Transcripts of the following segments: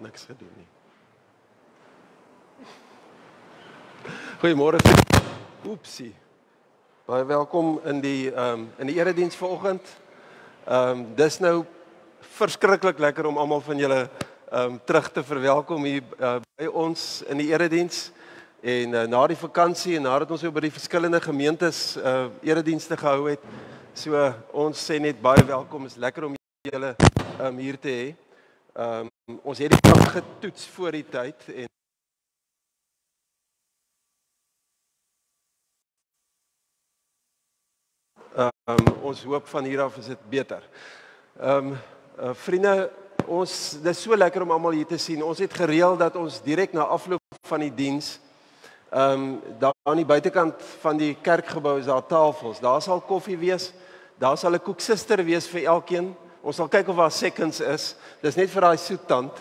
niks gedoen nie. Goeiemôre. Oepsie. Baie welkom in die erediens vanoggend. Dis nou verskriklik lekker om almal van julle terug te verwelkom hier by ons in die erediens. En na die vakansie en nadat ons by die verskillende gemeentes eredienste gehou het, so ons sê net baie welkom. Is lekker om julle hier te hê. Ons het die dag getoets voor die tyd en ons hoop van hier af is dit beter. Vriende, dis so lekker om almal hier te sien. Ons het gereël dat ons direk na afloop van die diens, daar aan die buitekant van die kerkgebou is daar tafels. Daar sal koffie wees, daar sal 'n koeksuster wees vir elkeen. Ons sal kyk of daar seconds is. Dis net vir daai soettand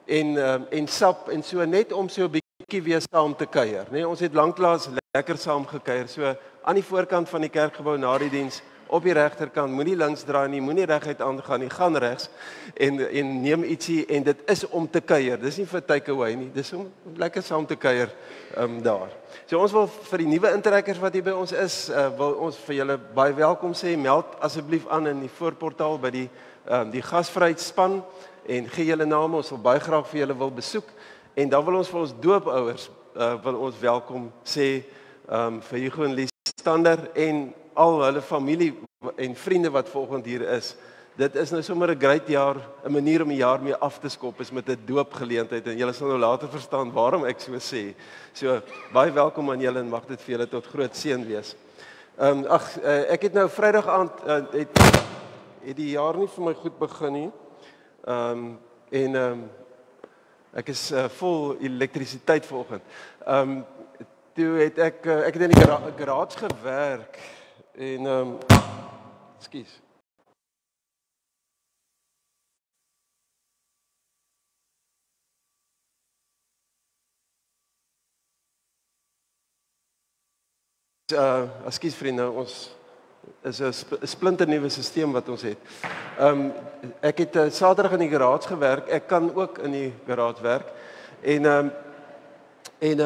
en sap en so net om so 'n bietjie weer saam te kuier, nee, ons het lanklaas lekker saam gekuier. So aan die voorkant van die kerkgebou na die diens, op die regterkant, moenie links draai nie, moenie reguit aangaan nie, gaan regs en neem ietsie en dit is om te kuier. Dis nie vir takeaway nie, dis om lekker saam te kuier daar. So ons wil vir die nuwe intrekkers wat hier by ons is, wil ons vir julle baie welkom sê. Meld asseblief aan in die voorportaal by die gasvryheidsspan en gee julle name. Ons wil baie graag vir julle wil besoek en dan wil ons vir ons doopouers wil ons welkom sê vir Hugo en Lies Stander en al hulle familie en vriende wat vanoggend hier is. Dit is nou sommer 'n great jaar, 'n manier om die jaar mee af te skop is met 'n doopgeleentheid en julle sal nou later verstaan waarom ek so sê. So baie welkom aan julle en mag dit vir julle tot groot seën wees. Ek het nou Vrydag aand het die jaar nie vir my goed begin nie. Ek is vol elektrisiteit vanoggend. Toe het ek het in die garage gewerk en ekskuus. Ekskuus vriende, ons is 'n splinternuwe stelsel wat ons het. Ek het Saterdag in die garage gewerk. Ek kan ook in die garage werk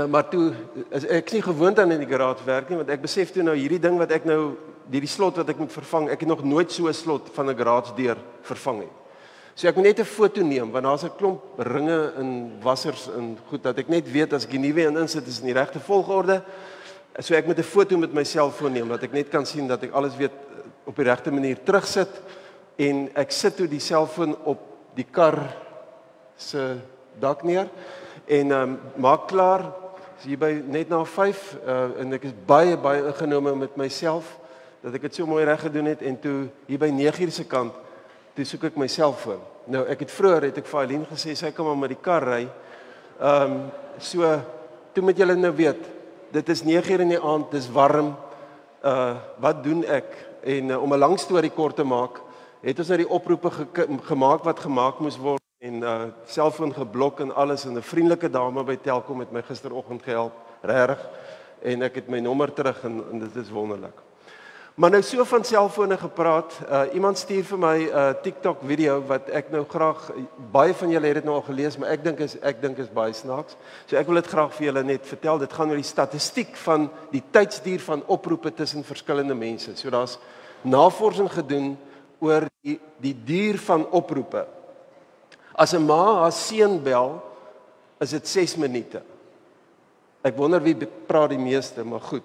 maar toe ek is nie gewoond aan in die garage werk nie, want ek besef toe nou hierdie ding wat ek nou hierdie slot wat ek moet vervang, ek het nog nooit so 'n slot van 'n garage deur vervang nie. So ek moet net 'n foto neem want daar's 'n klomp ringe en wassers en goed dat ek net weet as ek die nuwe een insit is in die regte volgorde. So ek moet 'n foto met my selfoon neem dat ek net kan sien dat ek alles weet op die regte manier terugsit en ek sit toe die selfoon op die kar se dak neer en maak klaar. So hier by net na 5 en ek is baie ingenome met myself dat ek dit so mooi reg gedoen het en toe hier by 9:00 se kant toe soek ek my selfoon. Nou ek het vroeër ek vir Eileen gesê sy kan maar met die kar ry. So toe moet julle nou weet dit is 9:00 in die aand, dis warm. Wat doen ek? En om 'n lang storie kort te maak, het ons nou die oproepe gemaak wat gemaak moes word en selfoon geblok en alles en 'n vriendelike dame by Telkom het my gisteroggend gehelp, regtig. En ek het my nommer terug en dit is wonderlik. Maar nou so van selfone gepraat, iemand stuur vir my 'n TikTok video wat ek nou graag, baie van julle het dit nou al gelees, maar ek dink is baie snaaks. So ek wil dit graag vir julle net vertel. Dit gaan oor die statistiek van die tydsduur van oproepe tussen verskillende mense. So daar's navorsing gedoen oor die duur van oproepe. As 'n ma haar seun bel, is dit 6 minute. Ek wonder wie praat die meeste, maar goed.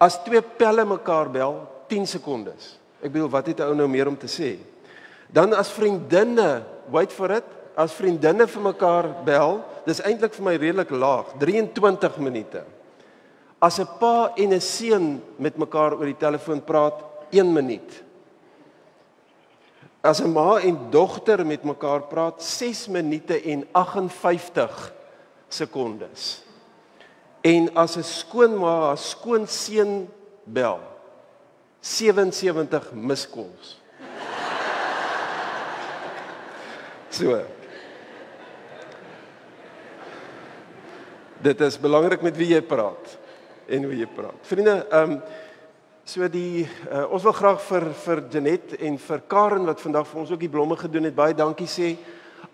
As twee pelle mekaar bel, 10 sekondes. Ek bedoel, wat het 'n ou nou meer om te sê? Dan as vriendinne, wait for it, as vriendinne vir mekaar bel, dis eintlik vir my redelik laag, 23 minute. As 'n pa en 'n seun met mekaar oor die telefoon praat, 1 minuut. As 'n ma en dogter met mekaar praat, 6 minute en 58 sekondes. En as 'n skoonma haar skoonseun bel, 77 miskols. So. Dit is belangrik met wie jy praat en hoe jy praat. Vriende, ons wil graag vir Janet en vir Karen wat vandag vir ons ook die blomme gedoen het, baie dankie sê.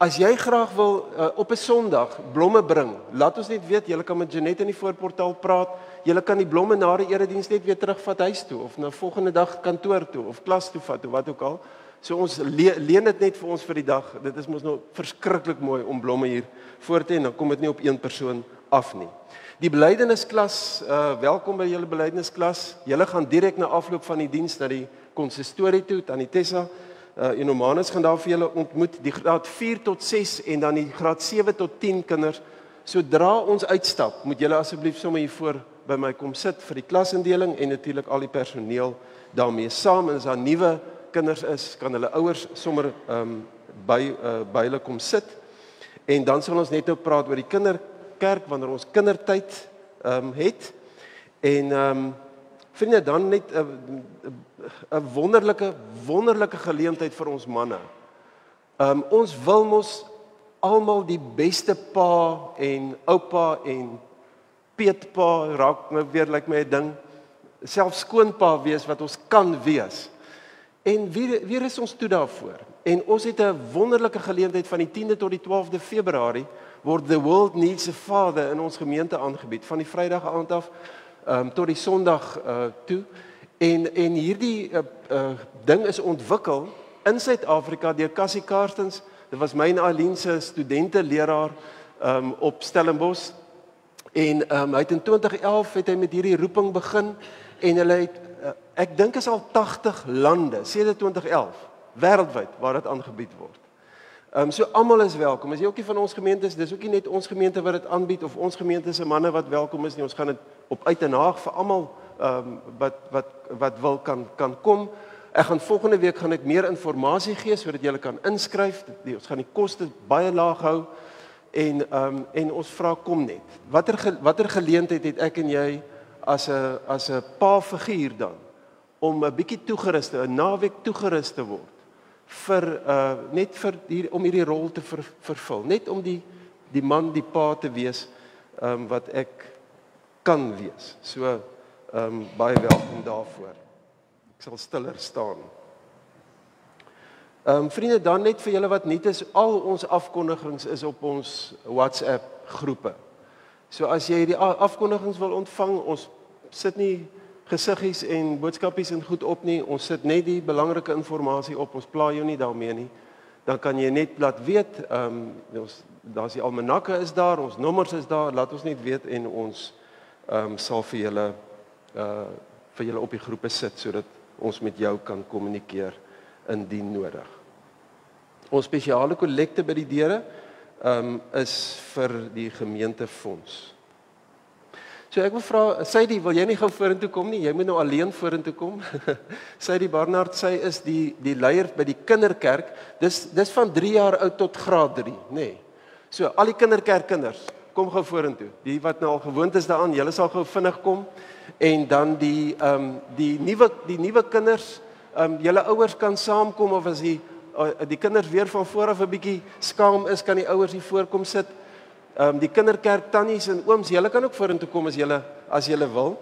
As jy graag wil op 'n Sondag blomme bring, laat ons net weet, jy kan met Jeanette in die voorportaal praat. Jy kan die blomme na die erediens net weer terugvat huis toe of na volgende dag kantoor toe of klas toe vat of wat ook al. So ons leen dit net vir ons vir die dag. Dit is mos nou verskriklik mooi om blomme hier voor te hê en dan kom dit nie op een persoon af nie. Die belydennisklas, welkom by julle belydennisklas. Julle gaan direk na afloop van die diens na die konsistorie toe, Tannie Tessa. En Romanus gaan daar vir julle ontmoet, die graad 4 tot 6 en dan die graad 7 tot 10 kinders. Sodra ons uitstap, moet julle asseblief sommer hier voor by my kom sit vir die klasindeling en natuurlik al die personeel daarmee saam. En as daar nuwe kinders is, kan hulle ouers sommer by hulle kom sit. En dan sal ons net nou praat oor die kinderkerk wanneer ons kindertyd het. En vriende, dan net 'n wonderlike geleentheid vir ons manne. Ons wil mos almal die beste pa en oupa en peetpa, raak nou weer lyk my 'n ding, selfs skoonpa wees wat ons kan wees. En weer is ons toe daarvoor. En ons het 'n wonderlike geleentheid van die 10de tot die 12de Februarie word The World Needs a Father in ons gemeente aangebied van die Vrydag aand af tot die Sondag toe. En hierdie ding is ontwikkel in Suid-Afrika deur Cassie Karstens. Dit was my en Aline se studente-leraar op Stellenbosch. En hy het in 2011 het hy met hierdie roeping begin en hulle het ek dink is al 80 lande sedert 2011 wêreldwyd waar dit aangebied word. So almal is welkom. As jy ook nie van ons gemeente is, dis ook nie net ons gemeente wat dit aanbied of ons gemeente se manne wat welkom is nie. Ons gaan dit op uit en haag vir almal wat wil kan kom. Ek gaan volgende week gaan ek meer inligting gee sodat julle kan inskryf. Ons gaan die koste baie laag hou en ons vra kom net. Watter geleentheid het ek en jy as 'n pa-figuur dan om 'n bietjie toegerus te 'n naweek toegerus te word vir net vir om hierdie rol te vervul, net om die man, die pa te wees wat ek kan wees. So baie welkom daarvoor. Ek sal stiller staan. Vriende, dan net vir julle wat nuut is, al ons afkondigings is op ons WhatsApp groepe. So as jy die afkondigings wil ontvang, ons sit nie gesiggies en boodskapies en goed op nie, ons sit net die belangrike inligting op, ons pla jou nie daarmee nie. Dan kan jy net laat weet, daar's die almanakke is daar, ons nommers is daar, laat ons net weet en ons sal vir julle op die groepe sit sodat ons met jou kan kommunikeer indien nodig. Ons spesiale kollekte by die deure is vir die gemeentefonds. So ek wil vra, Sydi, wil jy nie gou vorentoe kom nie? Jy moet nou alleen vorentoe kom. Sydi Barnard, sy is die leier by die kinderkerk. Dis van 3 jaar oud tot graad 3, nê. Nee. So al die kinderkerkkinders, kom gou vorentoe. Die wat nou al gewoond is daaraan, julle sal gou vinnig kom. En dan die nuwe kinders, julle ouers kan saamkom of as die kinders weer van voor af 'n bietjie skaam is, kan die ouers hier voorkom sit. Die kinderkerk tannies en ooms, julle kan ook vorentoe kom as julle wil.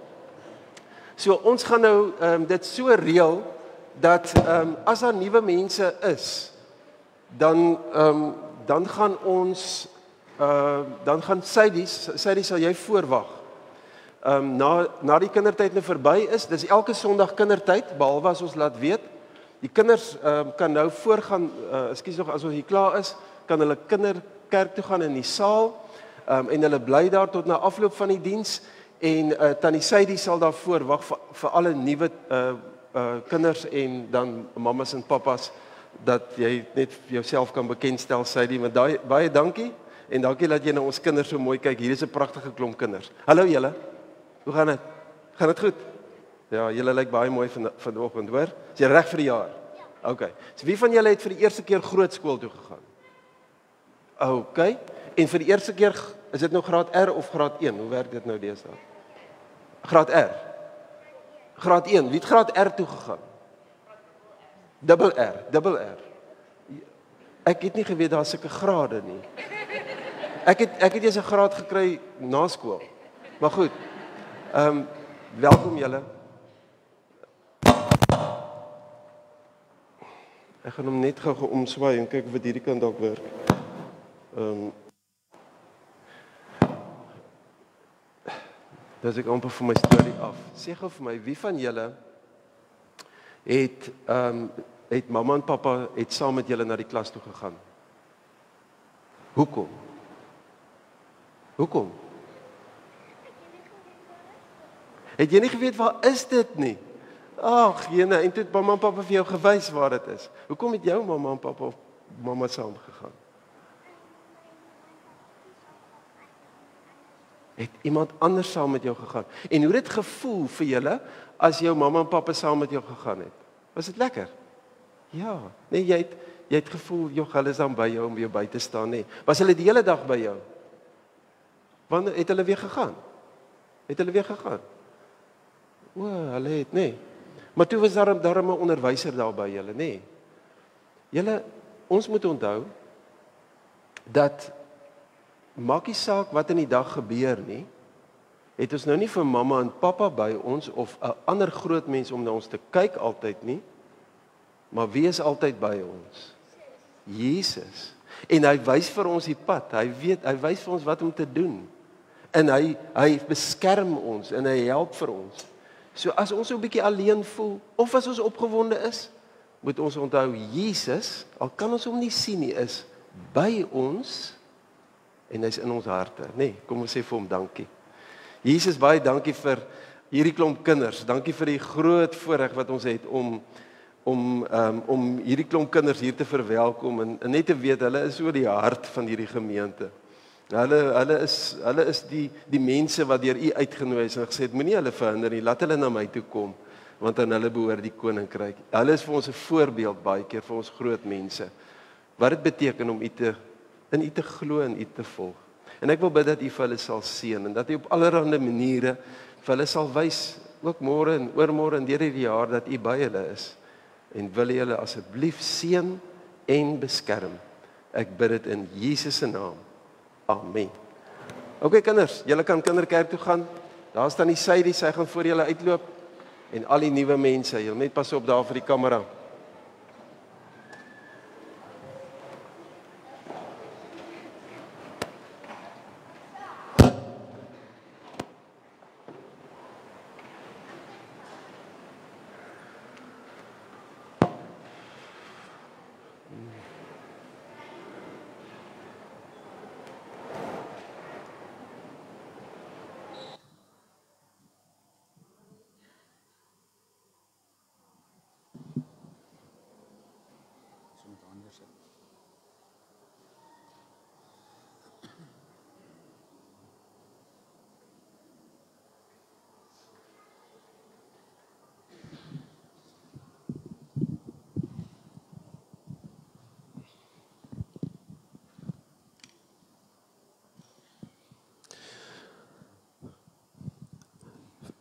So ons gaan nou dit so reël dat as daar nuwe mense is, dan gaan ons dan gaan Sydi sal jy voorwag. Na die kindertyd nou verby is, dis elke Sondag kindertyd, behalwe as ons laat weet. Die kinders kan nou voorgaan, ekskuus nog as ons hier klaar is, kan hulle kinderkerk toe gaan in die saal en hulle bly daar tot na afloop van die diens en Tannie Sydi sal daar voorwag vir alle nuwe kinders en dan mammas en pappas dat jy net jouself kan bekendstel Sydi, maar baie dankie en dankie dat jy na ons kinders so mooi kyk. Hier is 'n pragtige klomp kinders. Hallo julle. Hoe gaan dit? Gaan dit goed? Ja, julle lyk baie mooi vanoggend, hoor? Is jy reg vir die jaar? Ja. Okay. So wie van julle het vir die eerste keer grootskool toe gegaan? Okay. En vir die eerste keer, is dit nou graad R of graad 1? Hoe werk dit nou deesdae? Graad R. Graad 1. Wie het graad R toe gegaan? Dubbel R. Ek het nie geweet daar sulke grade nie. Ek het eers 'n graad gekry na skool. Maar goed. Welkom julle. Ek gaan hom net gou omswaai en kyk of dit hierdie kant dalk werk. Dis ek amper vir my storie af. Sê gou vir my, wie van julle het mamma en pappa het saam met julle na die klas toe gegaan? Hoekom? Hoekom? Het jy nie geweet waar is dit nie? Ag, jene, en toe het mamma en pappa vir jou gewys waar dit is. Hoekom het jou mamma en pappa of mamma saam gegaan? Het iemand anders saam met jou gegaan? En hoe het dit gevoel vir julle as jou mamma en pappa saam met jou gegaan het? Was dit lekker? Ja, nee, jy het gevoel, joh, hulle is dan by jou om jou by te staan, nee. Was hulle die hele dag by jou? Wanneer het hulle weer gegaan? Het hulle weer gegaan? O, hulle het, nee. Maar toe was daar 'n onderwyser daar by julle, nee. Julle, ons moet onthou dat maak nie saak wat in die dag gebeur nie, het ons nou nie vir mamma en pappa by ons of 'n ander groot mens om na ons te kyk altyd nie, maar wie is altyd by ons? Jesus. En hy wys vir ons die pad. Hy wys vir ons wat om te doen. En hy beskerm ons en hy help vir ons. So as ons so 'n bietjie alleen voel of as ons opgewonde is, moet ons onthou Jesus, al kan ons hom nie sien nie, is by ons en hy's in ons harte. Nee, kom ons sê vir hom dankie. Jesus, baie dankie vir hierdie klomp kinders. Dankie vir die groot voorreg wat ons het om hierdie klomp kinders hier te verwelkom en net te weet hulle is so die hart van hierdie gemeente. Hulle is die mense wat deur u uitgenooi is en gesê het moenie hulle verhinder nie, laat hulle na my toe kom want aan hulle behoort die koninkryk. Hulle is vir ons 'n voorbeeld baie keer vir ons groot mense. Wat dit beteken om in u te glo en u te volg. En ek wil bid dat u vir hulle sal seën en dat u op allerlei maniere vir hulle sal wys ook môre en oormôre en deur hierdie jaar dat u by hulle is. En wil u hulle asseblief seën en beskerm. Ek bid dit in Jesus se naam. Amen. OK kinders, julle kan kinderkerk toe gaan. Daar staan die Sadie, sy gaan voor julle uitloop en al die nuwe mense. Julle net pas op daar vir die kamera.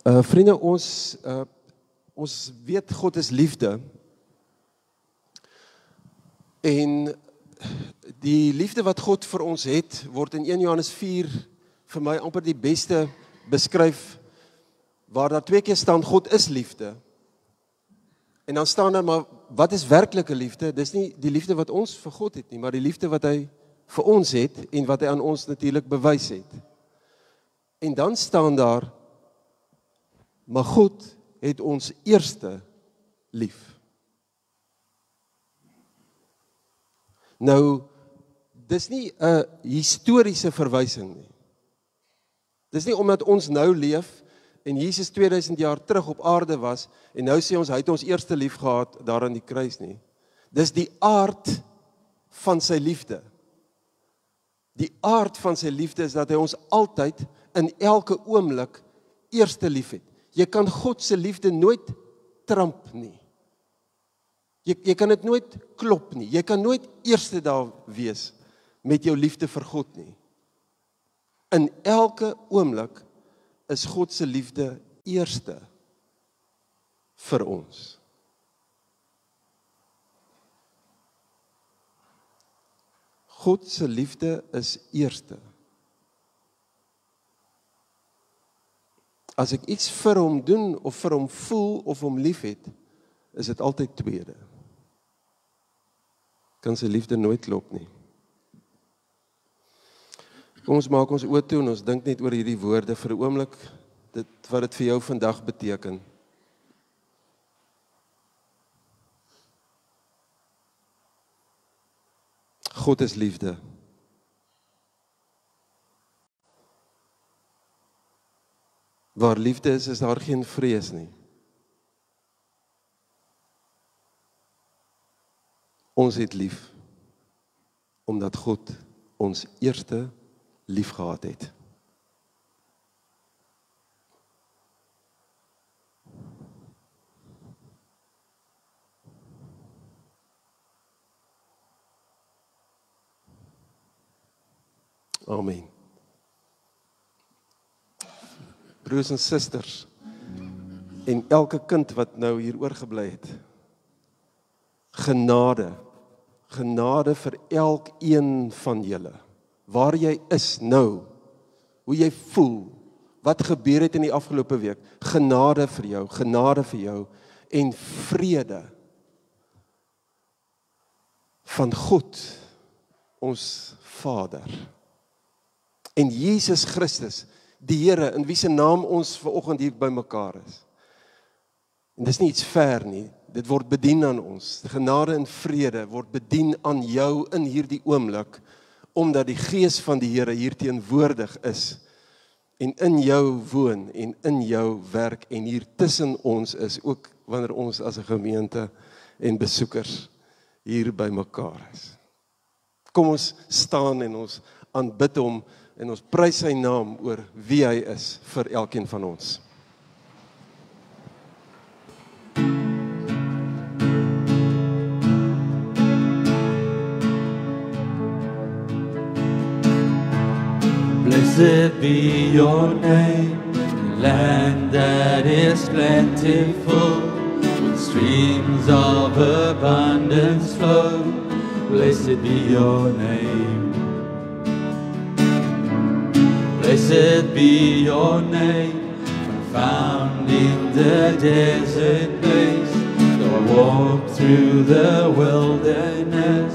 Vriende, ons weet God is liefde en die liefde wat God vir ons het, word in 1 Johannes 4 vir my amper die beste beskryf, waar daar 2 keer staan, God is liefde. En dan staan daar, maar wat is werklike liefde? Dis nie die liefde wat ons vir God het nie, maar die liefde wat hy vir ons het en wat hy aan ons natuurlik bewys het. En dan staan daar, maar God het ons eerste lief. Nou, dis nie 'n historiese verwysing nie. Dis nie omdat ons nou leef en Jesus 2000 jaar terug op aarde was en nou sê ons hy het ons eerste lief gehad daar aan die kruis nie. Dis die aard van sy liefde. Die aard van sy liefde is dat hy ons altyd in elke oomblik eerste lief het. Jy kan God se liefde nooit tramp nie. Jy kan dit nooit klop nie. Jy kan nooit eerste daar wees met jou liefde vir God nie. In elke oomblik is God se liefde eerste vir ons. God se liefde is eerste. As ek iets vir hom doen of vir hom voel of hom lief het, is dit altyd tweede. Kan sy liefde nooit klop nie. Kom ons maak ons oë toe en ons dink net oor hierdie woorde vir 'n oomblik, wat dit vir jou vandag beteken. God is liefde. Waar liefde is daar geen vrees nie. Ons het lief, omdat God ons eerste lief gehad het. Amen. Broers en susters, en elke kind wat nou hier oorgebly het, genade vir elkeen van julle, waar jy is nou, hoe jy voel, wat gebeur het in die afgelope week, genade vir jou, en vrede van God, ons Vader, en Jesus Christus, die Here, in wie se naam ons vanoggend hier bymekaar is. En dis nie iets ver nie, dit word bedien aan ons. Genade en vrede word bedien aan jou in hierdie oomblik, omdat die Gees van die Here hier teenwoordig is, en in jou woon, en in jou werk, en hier tussen ons is, ook wanneer ons as 'n gemeente en besoekers hier bymekaar is. Kom ons staan en ons aanbid hom, en ons prys sy naam oor wie hy is vir elkeen van ons. Blessed be your name, land that is plentiful, with streams of abundance flow. Blessed be your name. Blessed be your name, found in the desert place. Though I walk through the wilderness,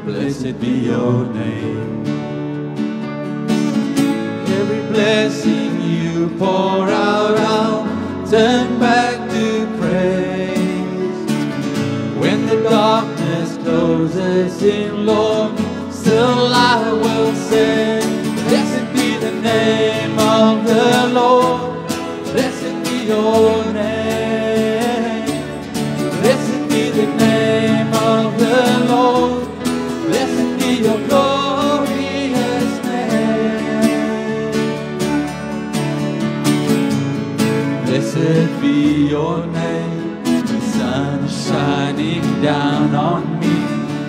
blessed be your name. Every blessing you pour out, I'll turn back to praise. When the darkness closes in, Lord, still I will say, blessed be the name of the Lord, blessed be your name. Blessed be the name of the Lord, blessed be your glorious name. Blessed be your name, the sun shining down on me,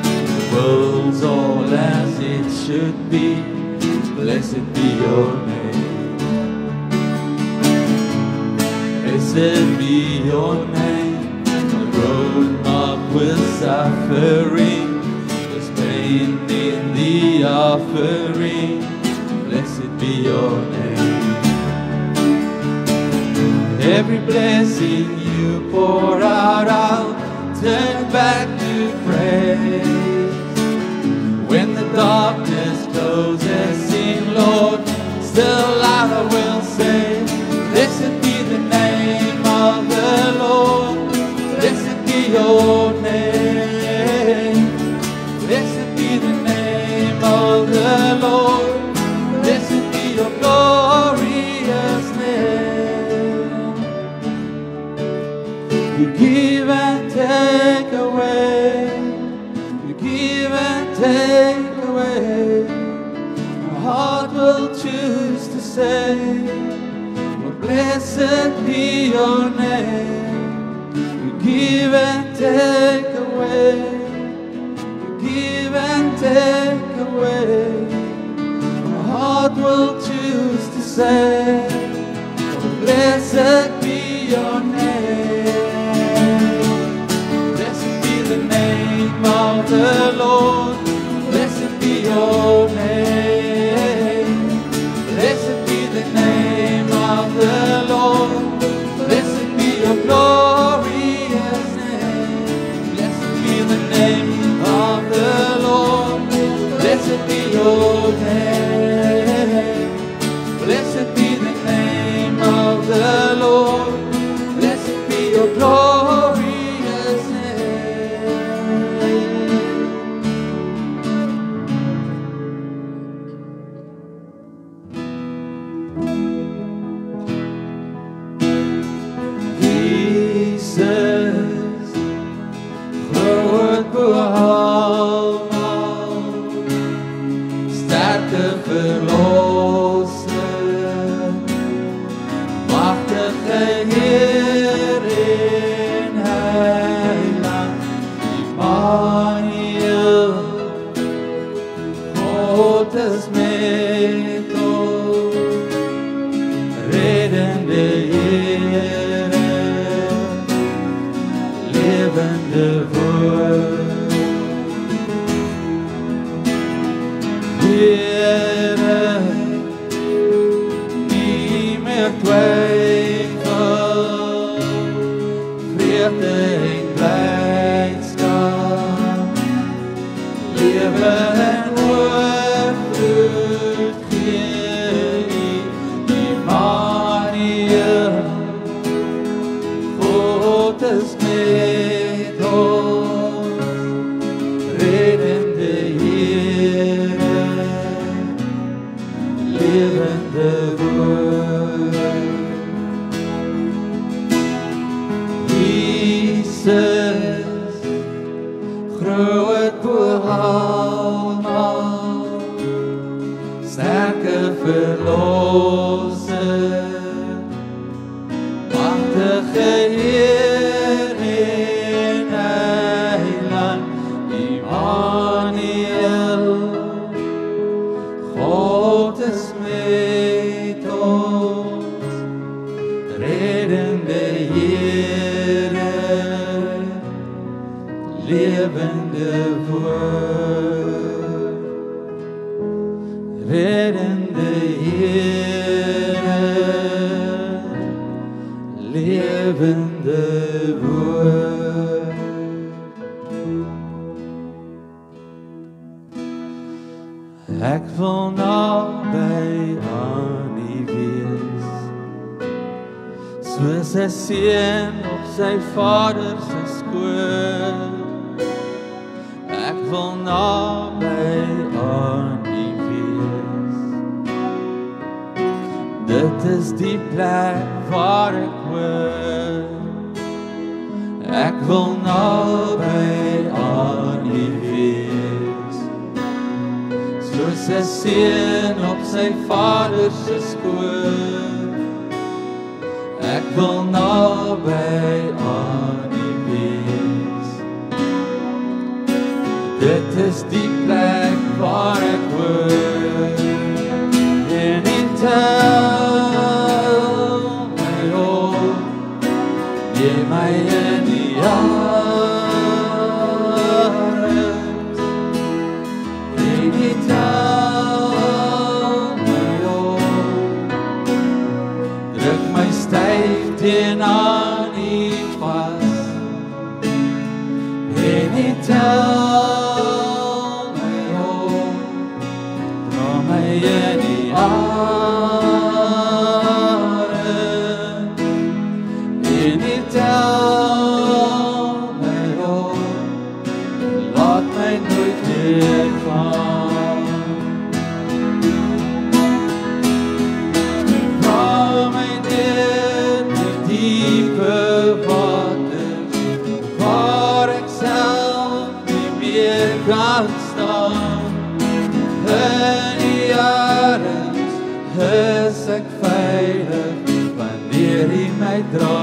the world's all as it should be. Blessed be your name. Blessed be your name. The road marked with suffering, there's pain in the offering. Blessed be your name. Every blessing you pour out, I'll turn back to praise. When the darkness closes in, Lord, still I will say, blessed be the name of the Lord, blessed be your name. Blessed be the name of the Lord, blessed be your glorious name. You give and take away, you give and take away. My heart will choose to say, oh, blessed be your name. You give and take away, you give and take away. My heart will choose to say, oh, blessed be your name. Blessed be the name of the Lord, blessed be your name. Blessed be the name of the Lord, blessed be your glorious name. Blessed be the name of the Lord, blessed be your name. sterke verlosser, machtige Heer en Heiland, Immanuel, God is met ons, reddende Heere, levende woord. Heere, nie meer twyfel, vreugde en blydskap, lewe en oorvloed gee, Immanuel, God is met ons, reddende Heere, levende woord. Jesus, groot bo almal, sterke verlosser, machtige Heer en Heiland, Immanuel, God is met ons, reddende Heere, levende woord. Reddende Heere, levende woord. Ek wil naby aan U wees, soos 'n seun op sy vader se skoot. Ek wil naby aan U wees. Dit is die plek waar ek hoor. Ek wil naby aan U wees. Soos 'n seun op sy vader se skoot. Ek wil naby aan U wees. Dit is die plek waar ek hoor. En U tel my op, neem my in U arms. En U tel my op, druk my styf teen aan U vas. En U tel my op, dra my in U arms. En U tel my op, laat my nooit weer gaan. Dra my deur die diepe waters, waar ek self nie meer kan staan. In U arms is ek veilig, wanneer U my dra,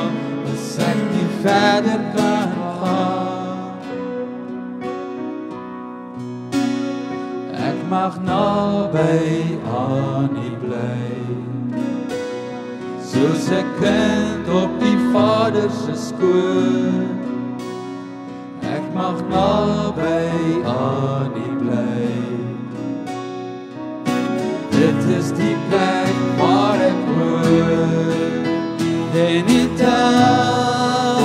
as ek nie verder kan gaan. Ek mag naby aan U bly, soos 'n kind op die Vader se skoot. Ek mag naby aan U bly. Dit is die plek waar ek hoor. En U tel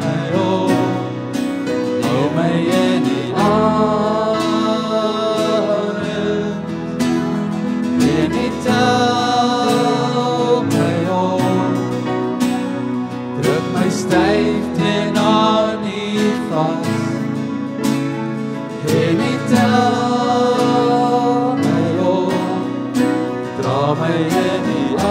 my op, hou my in U arms. En U tel my op, druk my styf teen aan U vas. En U tel my op, dra my in U arms.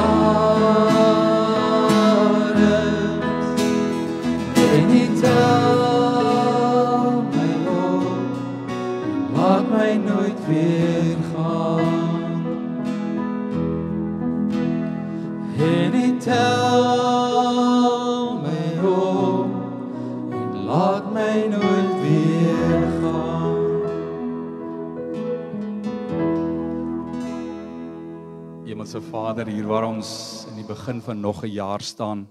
En U tel my op, laat my nooit weer gaan. En hy tel my op en laat my nooit weer gaan. Hemelse Vader, hier waar ons in die begin van nog 'n jaar staan.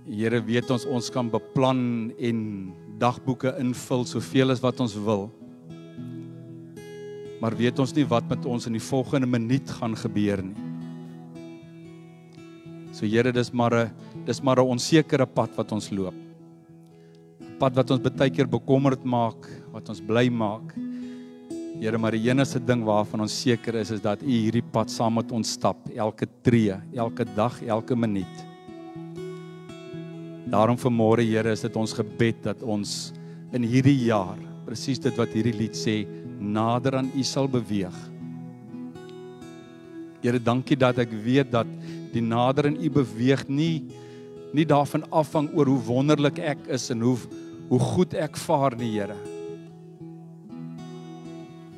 Here, weet ons kan beplan en dagboeke invul soveel as wat ons wil. Maar weet ons nie wat met ons in die volgende minuut gaan gebeur nie. So Here, dis maar 'n onsekere pad wat ons loop. 'n Pad wat ons baie keer bekommerd maak, wat ons bly maak. Here, maar die enigste ding waarvan ons seker is dat U hierdie pad saam met ons stap, elke tree, elke dag, elke minuut. Daarom vanmôre, Here, is dit ons gebed dat ons in hierdie jaar, presies dit wat hierdie lied sê, nader aan U sal beweeg. Here, dankie dat ek weet dat die nader aan U beweeg nie daarvan afhang oor hoe wonderlik ek is en hoe goed ek vaar nie, Here.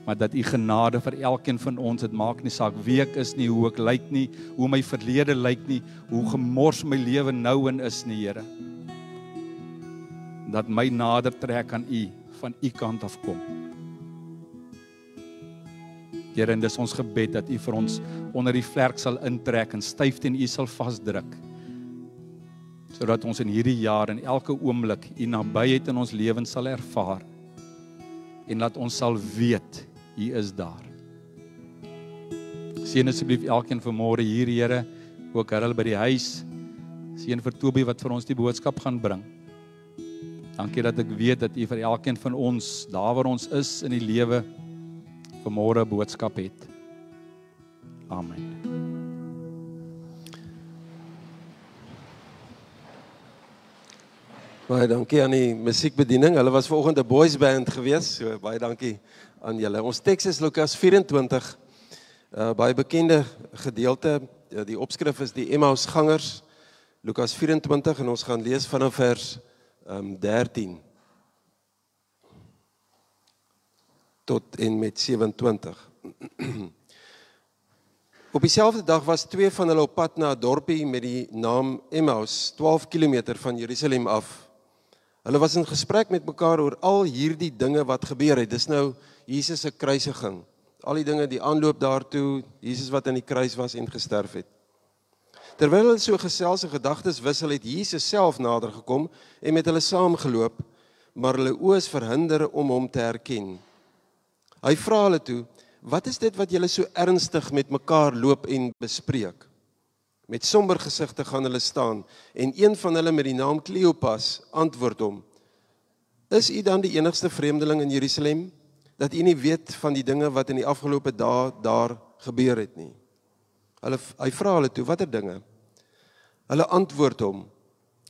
Maar dat U genade vir elkeen van ons, dit maak nie saak wie ek is nie, hoe ek lyk nie, hoe my verlede lyk nie, hoe gemors my lewe nou en is nie, Here. Dat my nader trek aan U, van U kant af kom. Here, en dis ons gebed dat U vir ons onder die vlerk sal intrek en styf teen U sal vasdruk. Sodat ons in hierdie jaar en elke oomblik U nabyheid in ons lewens sal ervaar. En dat ons sal weet U is daar. Seën asseblief elkeen vanmôre hier, Here, ook hulle by die huis. Seën vir Toby wat vir ons die boodskap gaan bring. Dankie dat ek weet dat U vir elkeen van ons, daar waar ons is in die lewe, vanmôre 'n boodskap het. Amen. Baie dankie aan die musiekbediening. Hulle was vanoggend 'n boys band geweest, so baie dankie aan julle. Ons teks is Lukas 24, baie bekende gedeelte. Die opskrif is die Emmausgangers, Lukas 24, en ons gaan lees vanaf vers 13 tot en met 27. Op dieselfde dag was 2 van hulle op pad na 'n dorpie met die naam Emmaus, 12 kilometer van Jerusalem af. Hulle was in gesprek met mekaar oor al hierdie dinge wat gebeur het. Dis nou Jesus se kruisiging. Al die dinge, die aanloop daartoe, Jesus wat aan die kruis was en gesterf het. Terwyl hulle so gesels en gedagtes wissel, het Jesus self nader gekom en met hulle saamgeloop, maar hulle oë is verhinder om hom te herken. Hy vra hulle toe: "Wat is dit wat julle so ernstig met mekaar loop en bespreek?" Met somber gesigte gaan hulle staan, en een van hulle met die naam Kleopas antwoord hom: "Is u dan die enigste vreemdeling in Jerusalem, dat u nie weet van die dinge wat in die afgelope dae daar gebeur het nie?" Hy vra hulle toe: "Watter dinge?" Hulle antwoord hom: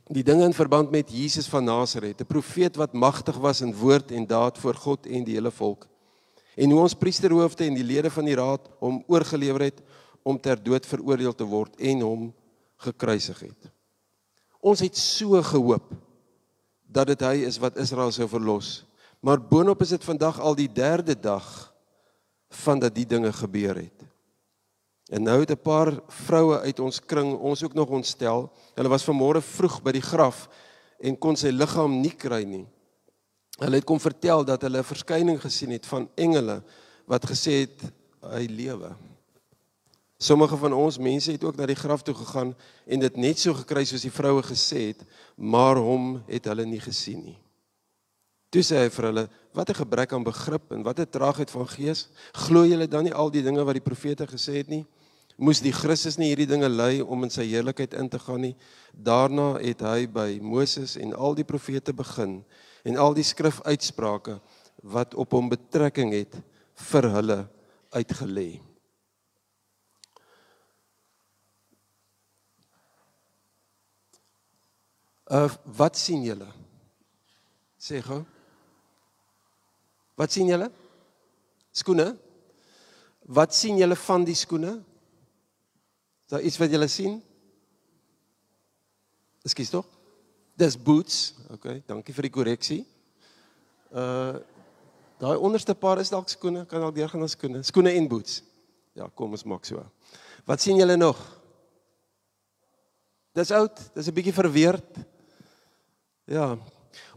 "Die dinge in verband met Jesus van Nasaret, 'n profeet wat magtig was in woord en daad voor God en die hele volk. En hoe ons priesterhoofde en die lede van die raad hom oorgelewer het om ter dood veroordeel te word en hom gekruisig het. Ons het so gehoop dat dit hy is wat Israel sou verlos. Maar boonop is dit vandag al die 3de dag van dat die dinge gebeur het." En nou het 'n paar vroue uit ons kring ons ook nog ontstel. Hulle was vanmôre vroeg by die graf en kon sy liggaam nie kry nie. Hulle het kom vertel dat hulle 'n verskyning gesien het van engele wat gesê het hy lewe. Sommige van ons mense het ook na die graf toe gegaan en dit net so gekry soos die vroue gesê het, maar hom het hulle nie gesien nie. Toe sê hy vir hulle: "Wat 'n gebrek aan begrip en wat 'n traagheid van gees. Glo julle dan nie al die dinge wat die profete gesê het nie? Moes die Christus nie hierdie dinge ly om in sy heerlikheid in te gaan nie? Daarna het hy by Moses en al die profete begin en al die skrifuitsprake wat op hom betrekking het vir hulle uitgelê." Wat sien julle? Sê gou. Wat sien julle? Skoene? Wat sien julle van die skoene? Is daar iets wat julle sien? Ekskuus tog? Dis boots. Okay, dankie vir die korreksie. Daai onderste paar is dalk skoene, kan dalk deurgaan na skoene. Skoene en boots. Ja, kom ons maak so. Wat sien julle nog? Dis oud, dis 'n bietjie verweerd. Ja.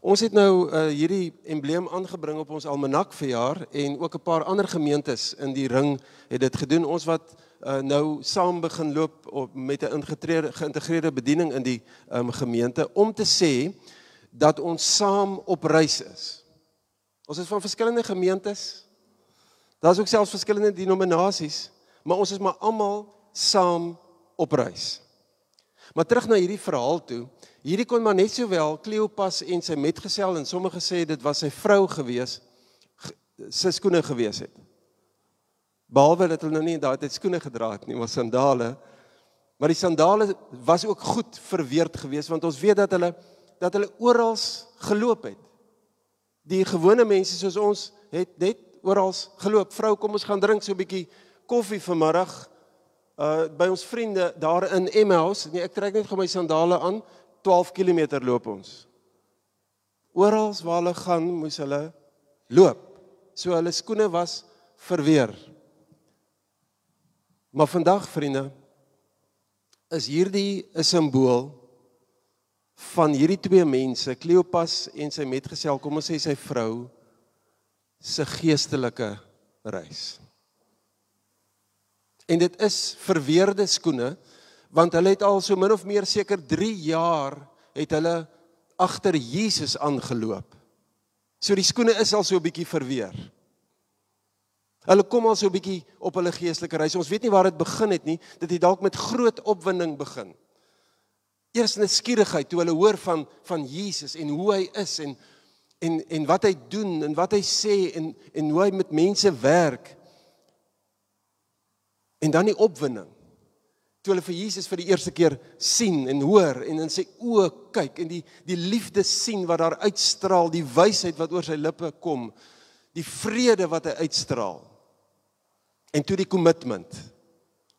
Ons het nou hierdie embleem aangebring op ons almanak verjaar en ook 'n paar ander gemeentes in die ring het dit gedoen. Ons wat nou saam begin loop met 'n geïntegreerde bediening in die gemeente om te sê dat ons saam op reis is. Ons is van verskillende gemeentes. Daar's ook selfs verskillende denominasies, maar ons is maar almal saam op reis. Maar terug na hierdie verhaal toe. Hierdie kon maar net sowel Kleopas en sy metgesel en sommige sê dit was sy vrou gewees, sy skoene gewees het. Behalwe dat hulle nou nie in daai tyd skoene gedra het nie, maar sandale. Maar die sandale was ook goed verweerd gewees, want ons weet dat hulle oral geloop het. Die gewone mense soos ons het net oral geloop. Vrou, kom ons gaan drink so 'n bietjie koffie vanmiddag by ons vriende daar in Emmaus. Nee, ek trek net gou my sandale aan. 12 kilometer loop ons. Oral waar hulle gaan, moes hulle loop. So hulle skoene was verweer. Maar vandag, vriende, is hierdie 'n simbool van hierdie twee mense, Kleopas en sy metgesel, kom ons sê sy vrou, se geestelike reis. En dit is verweerde skoene, want hulle het al so min of meer seker 3 jaar het hulle agter Jesus aangeloop. So die skoene is al so 'n bietjie verweer. Hulle kom al so 'n bietjie op hulle geestelike reis. Ons weet nie waar dit begin het nie. Dit het dalk met groot opwinding begin. Eers nuuskierigheid toe hulle hoor van Jesus en hoe hy is en wat hy doen en wat hy sê en hoe hy met mense werk. En dan die opwinding. Toe hulle vir Jesus vir die eerste keer sien en hoor en in sy oë kyk en die liefde sien wat daar uitstraal, die wysheid wat oor sy lippe kom, die vrede wat hy uitstraal. En toe die commitment.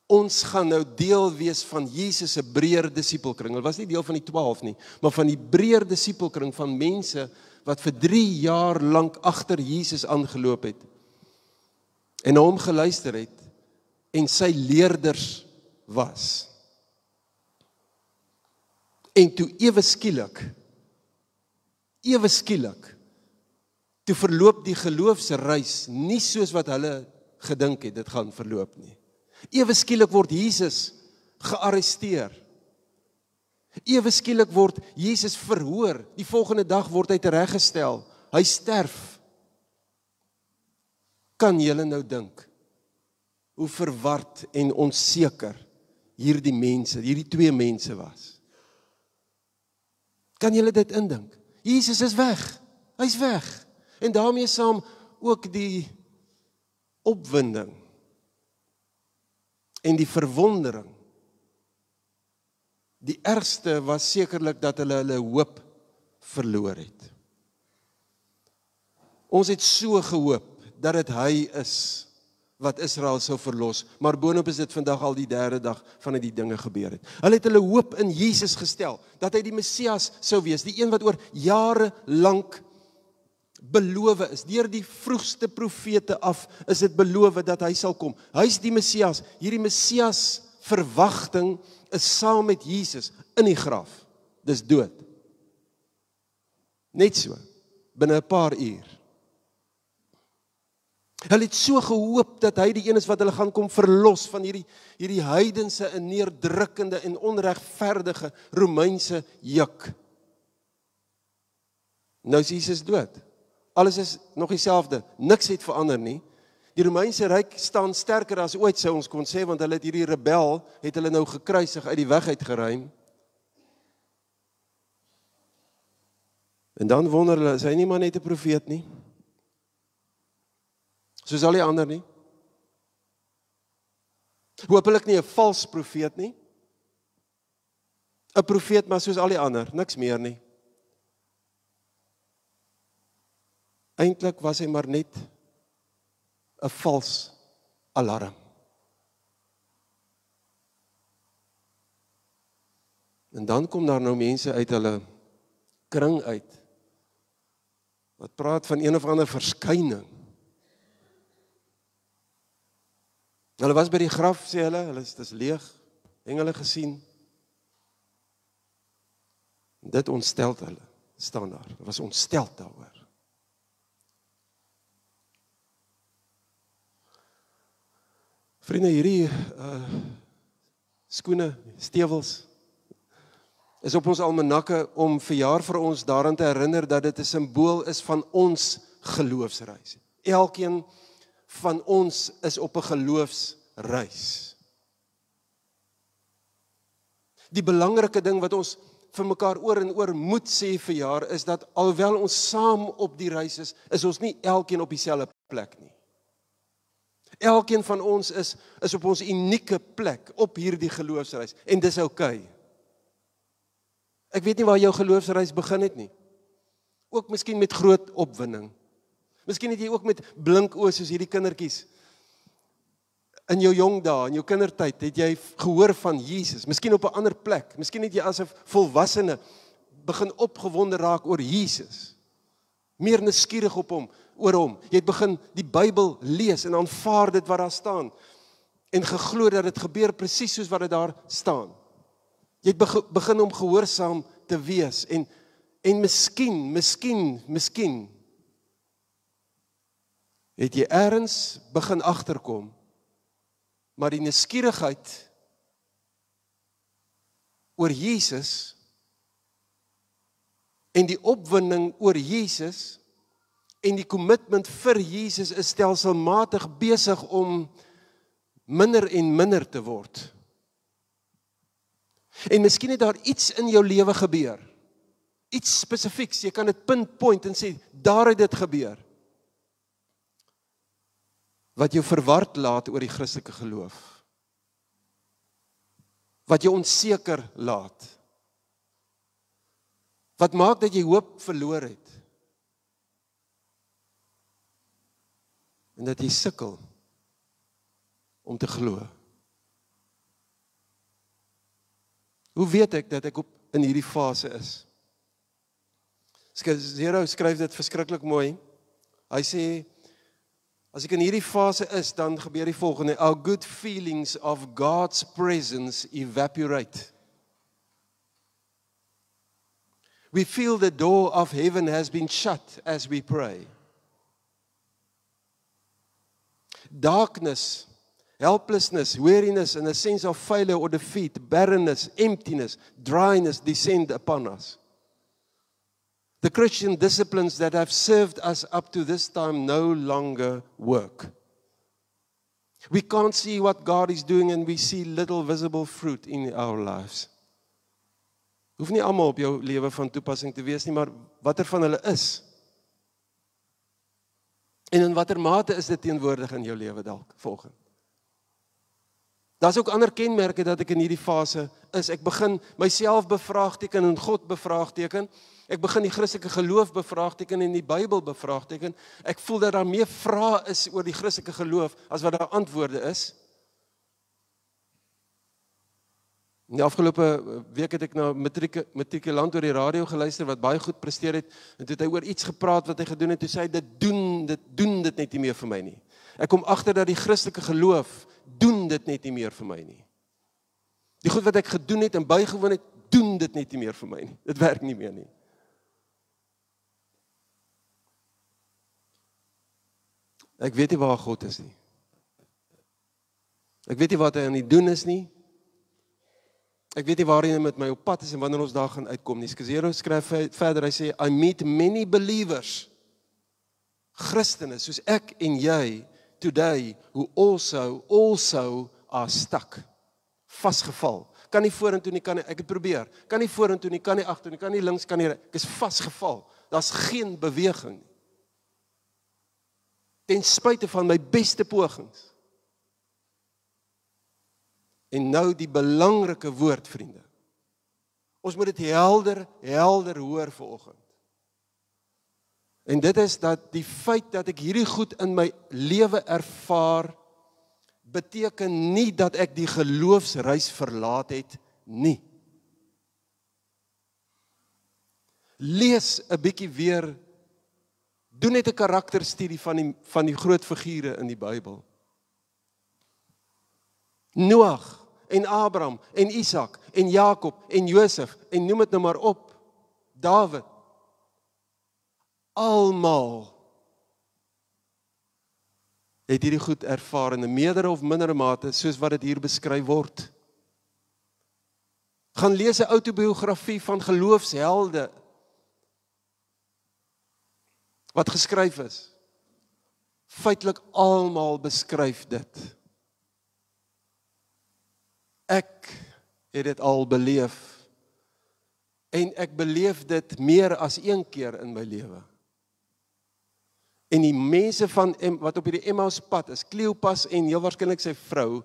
Ons gaan nou deel wees van Jesus se breër disippelkring. Hulle was nie deel van die 12 nie, maar van die breër disippelkring van mense wat vir 3 jaar lank agter Jesus aangeloop het en na hom geluister het en sy leerders was. En toe ewe skielik, toe verloop die geloofsreis nie soos wat hulle gedink het, dit gaan verloop nie. Ewe skielik word Jesus gearresteer. Ewe skielik word Jesus verhoor. Die volgende dag word hy tereggestel. Hy sterf. Kan julle nou dink hoe verward en onseker hierdie twee mense was? Kan julle dit indink? Jesus is weg. Hy's weg. En daarmee saam ook die opwinding en die verwondering. Die ergste was sekerlik dat hulle hoop verloor het. Ons het so gehoop dat dit hy is wat Israel sou verlos, maar boonop is dit vandag al die 3de dag vandat die dinge gebeur het. Hulle het hulle hoop in Jesus gestel, dat hy die Messias sou wees, die een wat oor jare lank beloof is. Deur die vroegste profete af is dit beloof dat hy sal kom. Hy is die Messias. Hierdie Messias verwagting is saam met Jesus in die graf. Dis dood. Net so, binne 'n paar uur. Hulle het so gehoop dat hy die een is wat hulle gaan kom verlos van hierdie heidense en neerdrukkende en onregverdige Romeinse juk. Nou is Jesus dood. Alles is nog dieselfde. Niks het verander nie. Die Romeinse ryk staan sterker as ooit, sou ons kon sê, want hulle het hierdie rebel, het hulle nou gekruisig uit die weg uitgeruim. En dan wonder hulle, is hy nie maar net 'n profeet nie? Soos al die ander nie? Hoopelik nie 'n vals profeet nie? 'n Profeet maar soos al die ander, niks meer nie. Eintlik was hy maar net 'n vals alarm. En dan kom daar nou mense uit hulle kring uit wat praat van een of ander verskyning. Hulle was by die graf, sê hulle is leeg, engele gesien. Dit ontsteld hulle, staan daar. Hulle was ontsteld daaroor. Vriende, hierdie skoene, stewels, is op ons almanakke om verjaar vir ons daaraan te herinner dat dit 'n simbool is van ons geloofsreis. Elkeen van ons is op 'n geloofsreis. Die belangrike ding wat ons vir mekaar oor en oor moet sê verjaar is dat alhoewel ons saam op die reis is ons nie elkeen op dieselfde plek nie. Elkeen van ons is op ons unieke plek op hierdie geloofsreis en dis oukei. Ek weet nie waar jou geloofsreis begin het nie. Ook miskien met groot opwinding. Miskien het jy ook met blink oë soos hierdie kindertjies. In jou jong dae, in jou kindertyd, het jy gehoor van Jesus. Miskien op 'n ander plek. Miskien het jy as 'n volwassene begin opgewonde raak oor Jesus. Meer nuuskierig oor hom. Jy het begin die Bybel lees en aanvaar dit wat daar staan. En geglo dat dit gebeur presies soos wat dit daar staan. Jy het begin om gehoorsaam te wees en miskien het jy eers begin agterkom, maar die nuuskierigheid oor Jesus en die opwinding oor Jesus en die kommitment vir Jesus is stelselmatig besig om minder en minder te word. En miskien het daar iets in jou lewe gebeur. Iets spesifieks, jy kan dit pinpoint en sê, daar het dit gebeur. Wat jou verward laat oor die Christelike geloof. Wat jou onseker laat. Wat maak dat jy hoop verloor het. En dat jy sukkel om te glo. Hoe weet ek dat ek in hierdie fase is? Zero skryf dit verskriklik mooi. Hy sê, as ek in hierdie fase is, dan gebeur die volgende. Our good feelings of God's presence evaporate. We feel the door of heaven has been shut as we pray. Darkness, helplessness, weariness, and a sense of failure or defeat, barrenness, emptiness, dryness descend upon us. The Christian disciplines that have served us up to this time no longer work. We can't see what God is doing and we see little visible fruit in our lives. Hoef nie almal op jou lewe van toepassing te wees nie, maar watter van hulle is? En in watter mate is dit teenwoordig in jou lewe dalk volgende? Daar's ook ander kenmerke dat ek in hierdie fase is. Ek begin myself bevraagteken en God bevraagteken. Ek begin die Christelike geloof bevraagteken en die Bybel bevraagteken. Ek voel dat daar meer vrae is oor die Christelike geloof as wat daar antwoorde is. In die afgelope week het ek na matrikulant oor die radio geluister wat baie goed presteer het en toe het hy oor iets gepraat wat hy gedoen het. Toe sê hy dit doen dit net nie meer vir my nie. Ek kom agter dat die Christelike geloof doen dit net nie meer vir my nie. Die goed wat ek gedoen het en bygewoon het, doen dit net nie meer vir my nie. Dit werk nie meer nie. Ek weet nie waar God is nie. Ek weet nie wat hy aan die doen is nie. Ek weet nie waarheen hy met my op pad is en wanneer ons daar gaan uitkom nie. Zero skryf verder, hy sê, I meet many believers, Christene, soos ek en jy, today, who also are stuck, vasgeval. Kan nie vorentoe nie, ek het probeer. Kan nie vorentoe nie, kan nie agter nie, kan nie links, kan nie, ek is vasgeval. Daar's geen beweging nie. Ten spyte van my beste pogings. En nou die belangrike woord, vriende. Ons moet dit helder hoor vanoggend. En dit is dat die feit dat ek hierdie goed in my lewe ervaar, beteken nie dat ek die geloofsreis verlaat het nie. Lees 'n bietjie weer Doen net 'n karakterstudie van die groot figure in die Bybel. Noag en Abraham en Isak en Jakob en Josef en noem dit nou maar op. Dawid. Almal het hierdie goed ervaar in 'n meerdere of mindere mate soos wat dit hier beskryf word. Gaan lees 'n autobiografie van geloofshelde wat geskryf is. Feitelik almal beskryf dit. Ek het dit al beleef en ek beleef dit meer as een keer in my lewe. En die mense wat op hierdie Emmauspad is, Kleopas en heel waarskynlik sy vrou,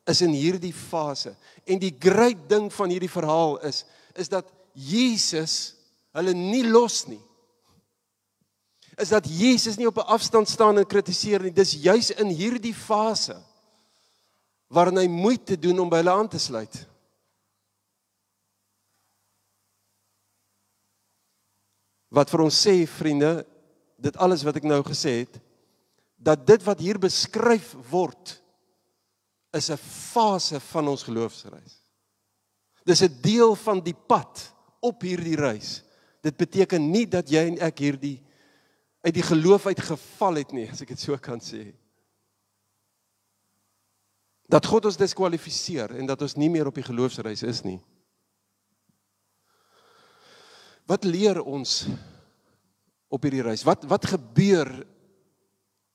is in hierdie fase. En die groot ding van hierdie verhaal is dat Jesus hulle nie los nie. Is dat Jesus nie op 'n afstand staan en kritiseer nie. Dis juis in hierdie fase waarin hy moeite doen om by hulle aan te sluit. Wat vir ons sê, vriende, dit alles wat ek nou gesê het, dat dit wat hier beskryf word, is 'n fase van ons geloofsreis. Dis 'n deel van die pad op hierdie reis. Dit beteken nie dat jy en ek uit die geloof uitgeval het nie, as ek dit so kan sê. Dat God ons diskwalifiseer en dat ons nie meer op die geloofsreis is nie. Wat leer ons op hierdie reis? Wat gebeur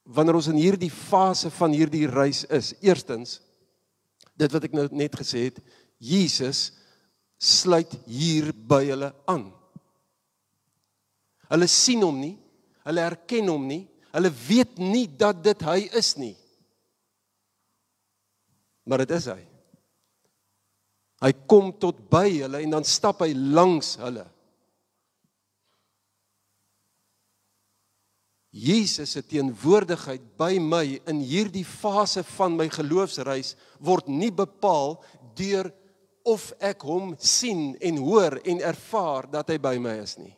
wanneer ons in hierdie fase van hierdie reis is? Eerstens, dit wat ek nou net gesê het, Jesus sluit hier by hulle aan. Hulle sien hom nie, hulle herken hom nie, hulle weet nie dat dit hy is nie. Maar dit is hy. Hy kom tot by hulle en dan stap hy langs hulle. Jesus se teenwoordigheid by my in hierdie fase van my geloofsreis word nie bepaal deur of ek hom sien en hoor en ervaar dat hy by my is nie.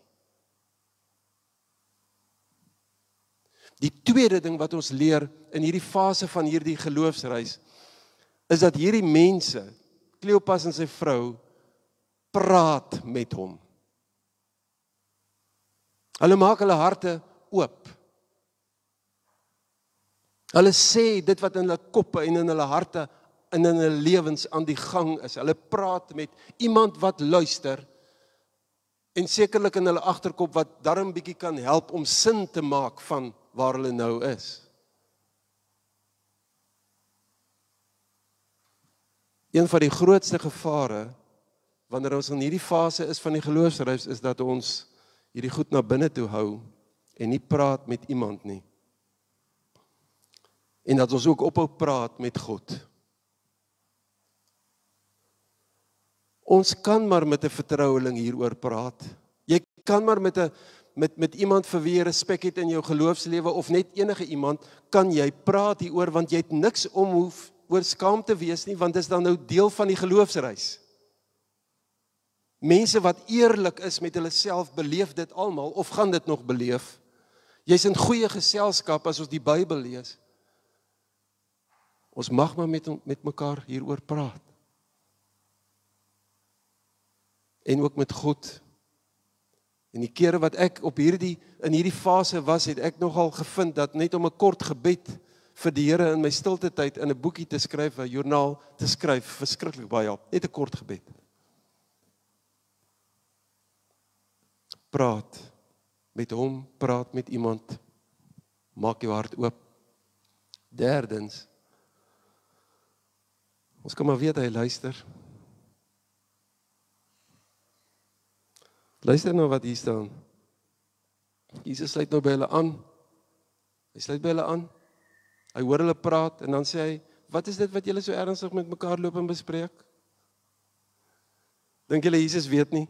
Die tweede ding wat ons leer in hierdie fase van hierdie geloofsreis is dat hierdie mense, Kleopas en sy vrou, praat met hom. Hulle maak hulle harte oop. Hulle sê dit wat in hulle koppe en in hulle harte en in hulle lewens aan die gang is. Hulle praat met iemand wat luister en sekerlik in hulle agterkop wat darm bietjie kan help om sin te maak van waar hulle nou is. Een van die grootste gevare wanneer ons in hierdie fase is van die geloofsreis is dat ons hierdie goed na binne toe hou en nie praat met iemand nie. En dat ons ook ophou praat met God. Ons kan maar met 'n vertroueling hieroor praat. Jy kan maar met iemand vir wie jy respek het in jou geloofslewe of net enige iemand, kan jy praat hieroor want jy het niks om oor skaam te wees nie, want dit is dan nou deel van die geloofsreis. Mense wat eerlik is met hulle self beleef dit almal of gaan dit nog beleef. Jy's in goeie geselskap as ons die Bybel lees. Ons mag maar met mekaar hieroor praat. En ook met God. En die kere wat ek in hierdie fase was, het ek nogal gevind dat net om 'n kort gebed vir die Here in my stilte tyd in 'n boekie te skryf, 'n joernaal te skryf, verskriklik baie help. Net 'n kort gebed. Praat met hom, praat met iemand. Maak jou hart oop. Derdens, ons kan maar weet hy luister. Luister nou wat hier staan. Jesus sluit nou by hulle aan. Hy sluit by hulle aan. Hy hoor hulle praat en dan sê hy, wat is dit wat julle so ernstig met mekaar loop en bespreek? Dink julle Jesus weet nie?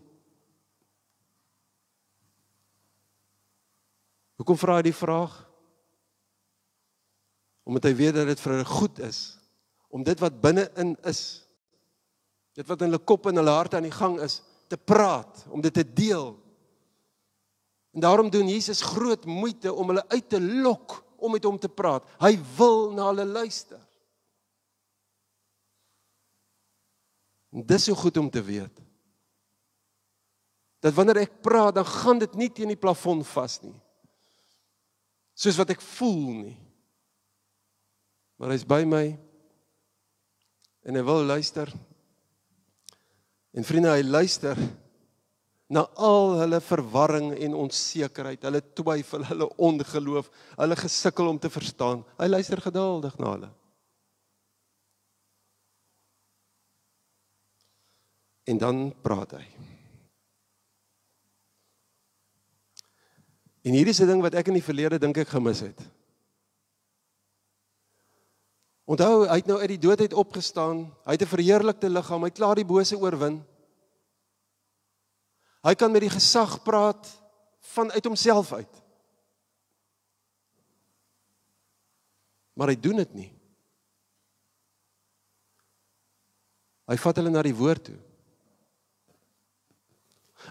Hoekom vra hy die vraag? Omdat hy weet dat dit vir hulle goed is, om dit wat binne-in is, dit wat in hulle kop en hulle harte aan die gang is, te praat, om dit te deel. En daarom doen Jesus groot moeite om hulle uit te lok om met hom te praat. Hy wil na hulle luister. En dis so goed om te weet. Dat wanneer ek praat, dan gaan dit nie teen die plafon vas nie. Soos wat ek voel nie. Maar hy's by my, en hy wil luister. En vriende, hy luister na al hulle verwarring en onsekerheid, hulle twyfel, hulle ongeloof, hulle gesukkel om te verstaan. Hy luister geduldig na hulle. En dan praat hy. En hier is 'n ding wat ek in die verlede dink ek gemis het. Onthou, hy het nou uit die dood uit opgestaan, hy het 'n verheerlikte liggaam, hy het klaar die bose oorwin. Hy kan met die gesag praat vanuit homself uit. Maar hy doen dit nie. Hy vat hulle na die woord toe.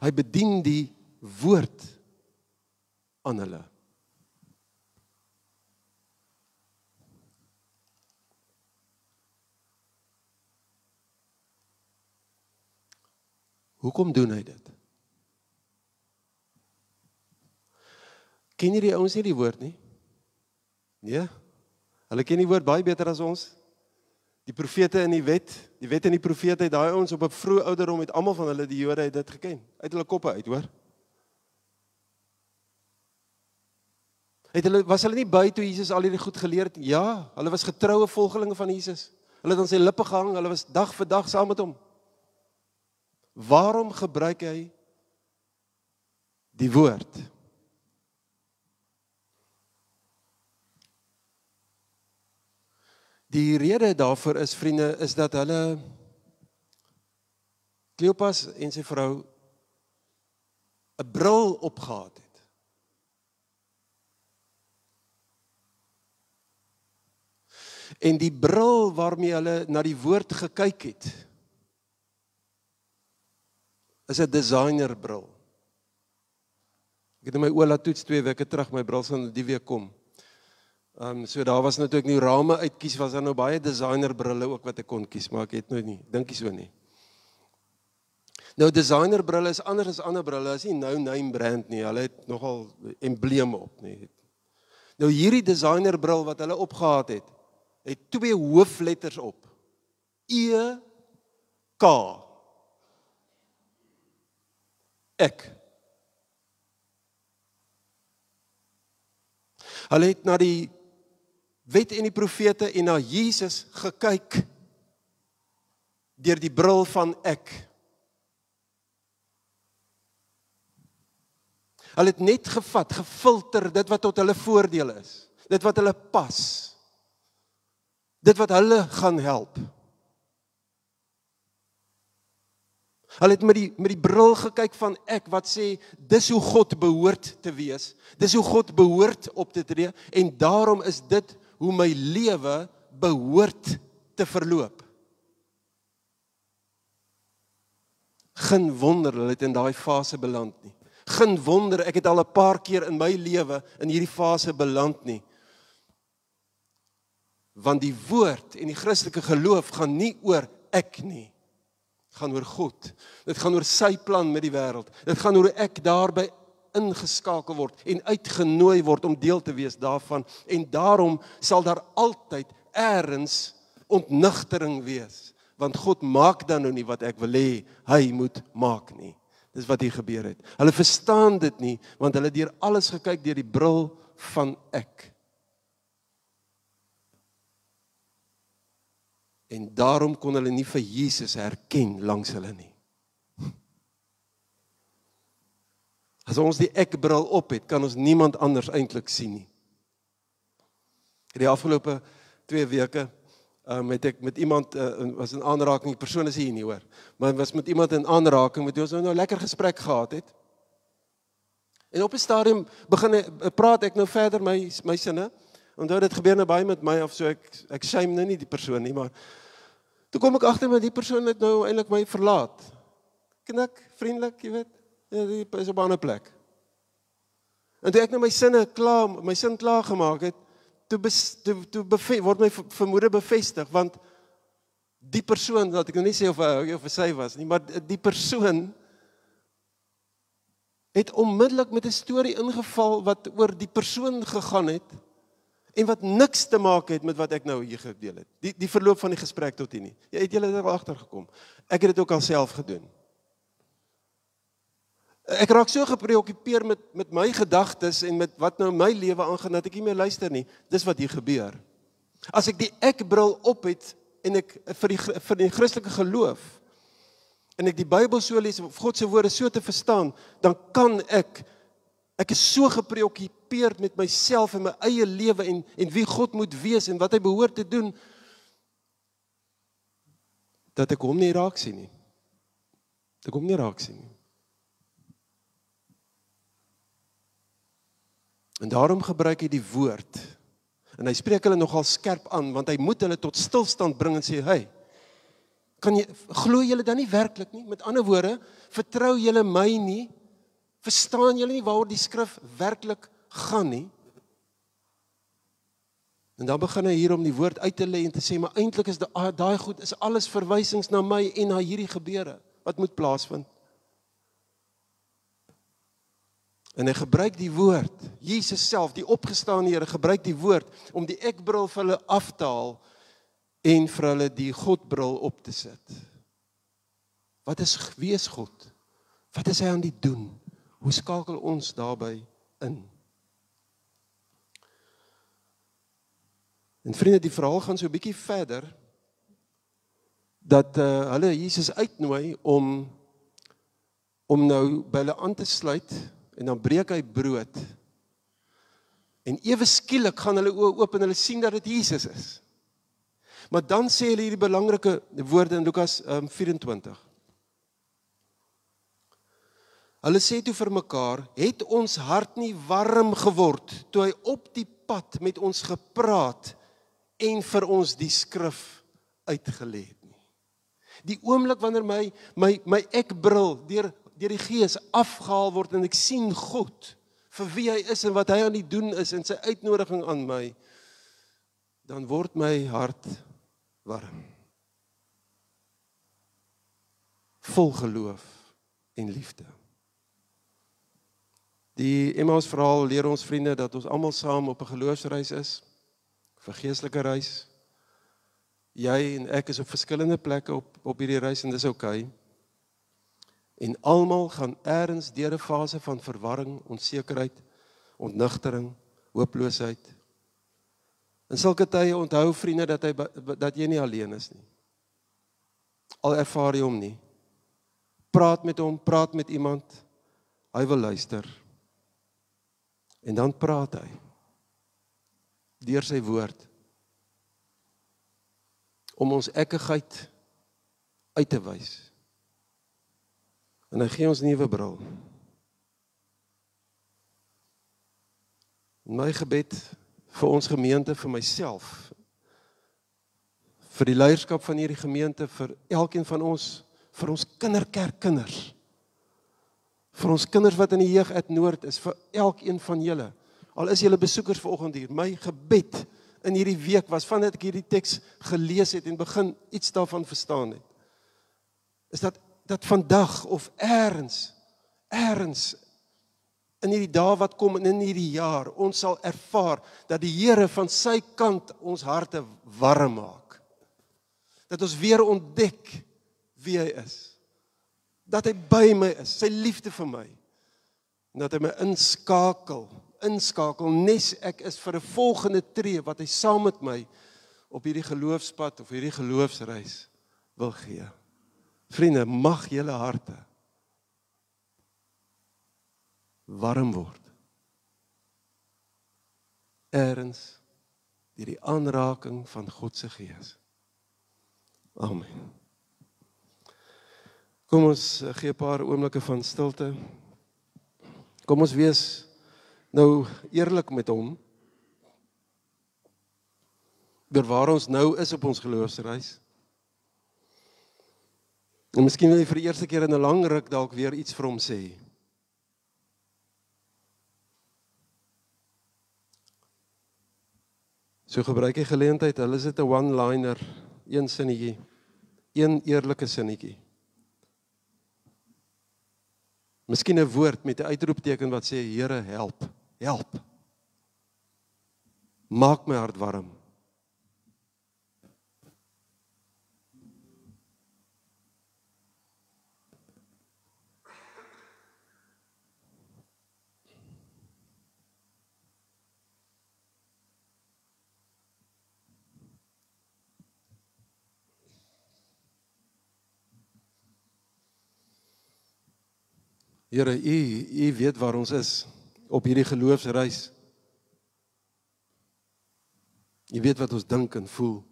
Hy bedien die woord aan hulle. Hoekom doen hy dit? Ken jy die ouens nie die woord nie? Nee? Hulle ken die woord baie beter as ons. Die profete in die wet en die profete het daai ouens op 'n vroeë ouderdom het almal van hulle, die Jode het dit geken. Uit hulle koppe uit, hoor. Was hulle nie by toe Jesus al hierdie goed geleer het? Ja, hulle was getroue volgelinge van Jesus. Hulle het aan sy lippe gehang, hulle was dag vir dag saam met hom. Waarom gebruik hy die woord? Die rede daarvoor is, vriende, is dat hulle, Kleopas en sy vrou, 'n bril opgehad het. En die bril waarmee hulle na die woord gekyk het, is 'n designerbril. Ek het in my oë laat toets 2 weke terug, my bril sal die week kom. So daar was nou toe ek nie rame uitkies, was daar nou baie designerbrille ook wat ek kon kies, maar ek het nou nie, dink nie so nie. Nou designerbrille is anders as ander brille, is nie no-name brand nie, hulle het nogal embleme op nie. Nou hierdie designerbril wat hulle opgehad het 2 hoofletters op. E-K. Ek. Hulle het na die wet en die profete en na Jesus gekyk deur die bril van ek. Hulle het net gevat, gefilter dit wat tot hulle voordeel is, dit wat hulle pas, dit wat hulle gaan help. Hulle het met die bril gekyk van ek, wat sê, dis hoe God behoort te wees, dis hoe God behoort op te tree, en daarom is dit hoe my lewe behoort te verloop. Geen wonder, hulle het in daai fase beland nie. Geen wonder, ek het al 'n paar keer in my lewe in hierdie fase beland nie. Want die woord en die Christelike geloof gaan nie oor ek nie. Dit gaan oor God. Dit gaan oor sy plan met die wêreld. Dit gaan oor hoe ek daarby ingeskakel word en uitgenooi word om deel te wees daarvan. En daarom sal daar altyd eers ontnigtering wees. Want God maak dan nou nie wat ek wil hê hy moet maak nie. Dis wat hier gebeur het. Hulle verstaan dit nie, want hulle het deur alles gekyk deur die bril van ek. En daarom kon hulle nie vir Jesus herken langs hulle nie. As ons die ek-bril op het, kan ons niemand anders eintlik sien nie. Die afgelope 2 weke het ek met iemand, was in aanraking, die persoon is hier nie hoor, maar was met iemand in aanraking, met wie ons nou 'n lekker gesprek gehad het. En op 'n stadium praat ek nou verder my sinne. Onthou dit gebeur nou baie met my of so, ek shame nou nie die persoon nie, maar toe kom ek agter met die persoon het nou eintlik my verlaat. Knik, vriendelik, jy weet, ja, die is op 'n ander plek. En toe ek nou my sin klaar gemaak het, word my vermoede bevestig, want die persoon, dat ek nou nie sê of hy of sy was nie, maar die persoon het onmiddellik met 'n storie ingeval wat oor die persoon gegaan het en wat niks te maak het met wat ek nou hier gedeel het. Die verloop van die gesprek tot hier nie. Jy het julle er agtergekom. Ek het dit ook al self gedoen. Ek raak so gepreokkupeer met my gedagtes en met wat nou my lewe aangaan, dat ek nie meer luister nie. Dis wat hier gebeur. As ek die ek-bril op het, en ek vir die Christelike geloof, en ek die Bybel so lees, of God se woorde so te verstaan, dan kan ek is so gepreokkupeerd met myself en my eie lewe, en wie God moet wees, en wat hy behoort te doen, dat ek hom nie raak sien nie. Ek hom nie raak sien nie. En daarom gebruik hy die woord, en hy spreek hulle nogal skerp aan, want hy moet hulle tot stilstand bring en sê, hey, glo julle dan nie werklik nie? Met ander woorde, vertrou julle my nie? Verstaan julle nie waaroor die skrif werklik gaan nie? En dan begin hy hier om die woord uit te lê en te sê, maar eintlik is daai goed, is alles verwysings na my en na hierdie gebeure, wat moet plaasvind. En hy gebruik die woord, Jesus self, die opgestaane Here, gebruik die woord, om die ek-bril vir hulle af te haal, en vir hulle die Godbril op te sit. Wie is God? Wat is hy aan die doen? Hoe skakel ons daarby in? En vriende, die verhaal gaan so 'n bietjie verder, dat hulle Jesus uitnooi om nou by hulle aan te sluit, en dan breek hy brood. En ewe skielik gaan hulle oë oop en hulle sien dat dit Jesus is. Maar dan sê hulle hierdie belangrike woorde in Lukas 24. Hulle sê toe vir mekaar, het ons hart nie warm geword, toe hy op die pad met ons gepraat, en vir ons die skrif uitgelê het nie. Die oomblik wanneer my ek-bril deur die Gees afgehaal word, en ek sien God, vir wie hy is, en wat hy aan die doen is, en sy uitnodiging aan my, dan word my hart warm. Vol geloof en liefde. Die Emmaus verhaal leer ons vriende dat ons almal saam op 'n geloofsreis is, 'n geestelike reis. Jy en ek is op verskillende plekke op hierdie reis, en dis oukei. En almal gaan ergens deur 'n fase van verwarring, onsekerheid, ontnigtering, hooploosheid. In sulke tye onthou vriende dat jy nie alleen is nie. Al ervaar jy hom nie. Praat met hom, praat met iemand, hy wil luister. En dan praat hy deur sy woord om ons ekkigheid uit te wys. En hy gee ons nuwe bril. My gebed vir ons gemeente, vir myself, vir die leierskap van hierdie gemeente, vir elkeen van ons, vir ons kinderkerkkinders, vir ons kinders wat in die Jeug at Noord is, vir elkeen van julle, al is julle besoekers vanoggend hier, my gebed in hierdie week was, vandat ek hierdie teks gelees het en begin iets daarvan verstaan het, is dat vandag of ergens in hierdie dae wat kom en in hierdie jaar, ons sal ervaar dat die Here van sy kant ons harte warm maak. Dat ons weer ontdek wie hy is. Dat hy by my is, sy liefde vir my. En dat hy my inskakel, nes ek is vir 'n volgende tree wat hy saam met my op hierdie geloofspad of hierdie geloofsreis wil gee. Vriende, mag julle harte warm word. Ergens deur die aanraking van God se Gees. Amen. Kom ons gee 'n paar oomblikke van stilte. Kom ons wees nou eerlik met hom oor waar ons nou is op ons geloofsreis. En miskien wil jy vir die eerste keer in 'n lang ruk dalk weer iets vir hom sê. So gebruik die geleentheid, hulle is dit 'n one-liner, een sinnetjie, een eerlike sinnetjie. Miskien 'n woord met 'n uitroepteken wat sê, Here, help, help. Maak my hart warm. Here, U weet waar ons is op hierdie geloofsreis. U weet wat ons dink en voel.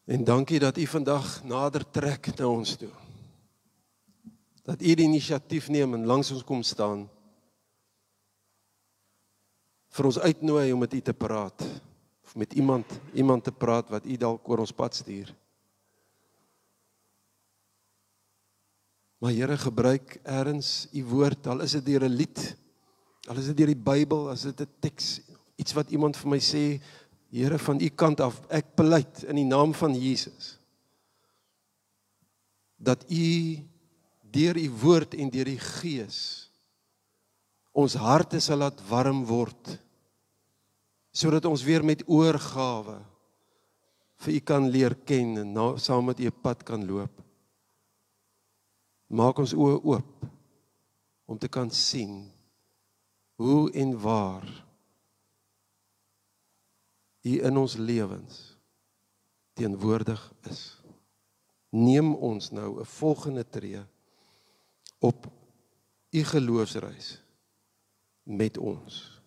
En dankie dat U vandag nader trek na ons toe. Dat U die inisiatief neem en langs ons kom staan. Vir ons uitnooi om met U te praat. Of met iemand te praat wat U dalk oor ons pad stuur. Maar Here, gebruik ergens U woord, al is dit deur 'n lied, al is dit deur die Bybel, as dit 'n teks, iets wat iemand vir my sê, Here, van U kant af, ek pleit in die naam van Jesus, dat U deur U woord en deur die Gees ons harte sal laat warm word, sodat ons weer met oorgawe vir U kan leer ken en saam met U pad kan loop. Maak ons oë oop om te kan sien hoe en waar U in ons lewens teenwoordig is. Neem ons nou 'n volgende tree op U geloofsreis met ons.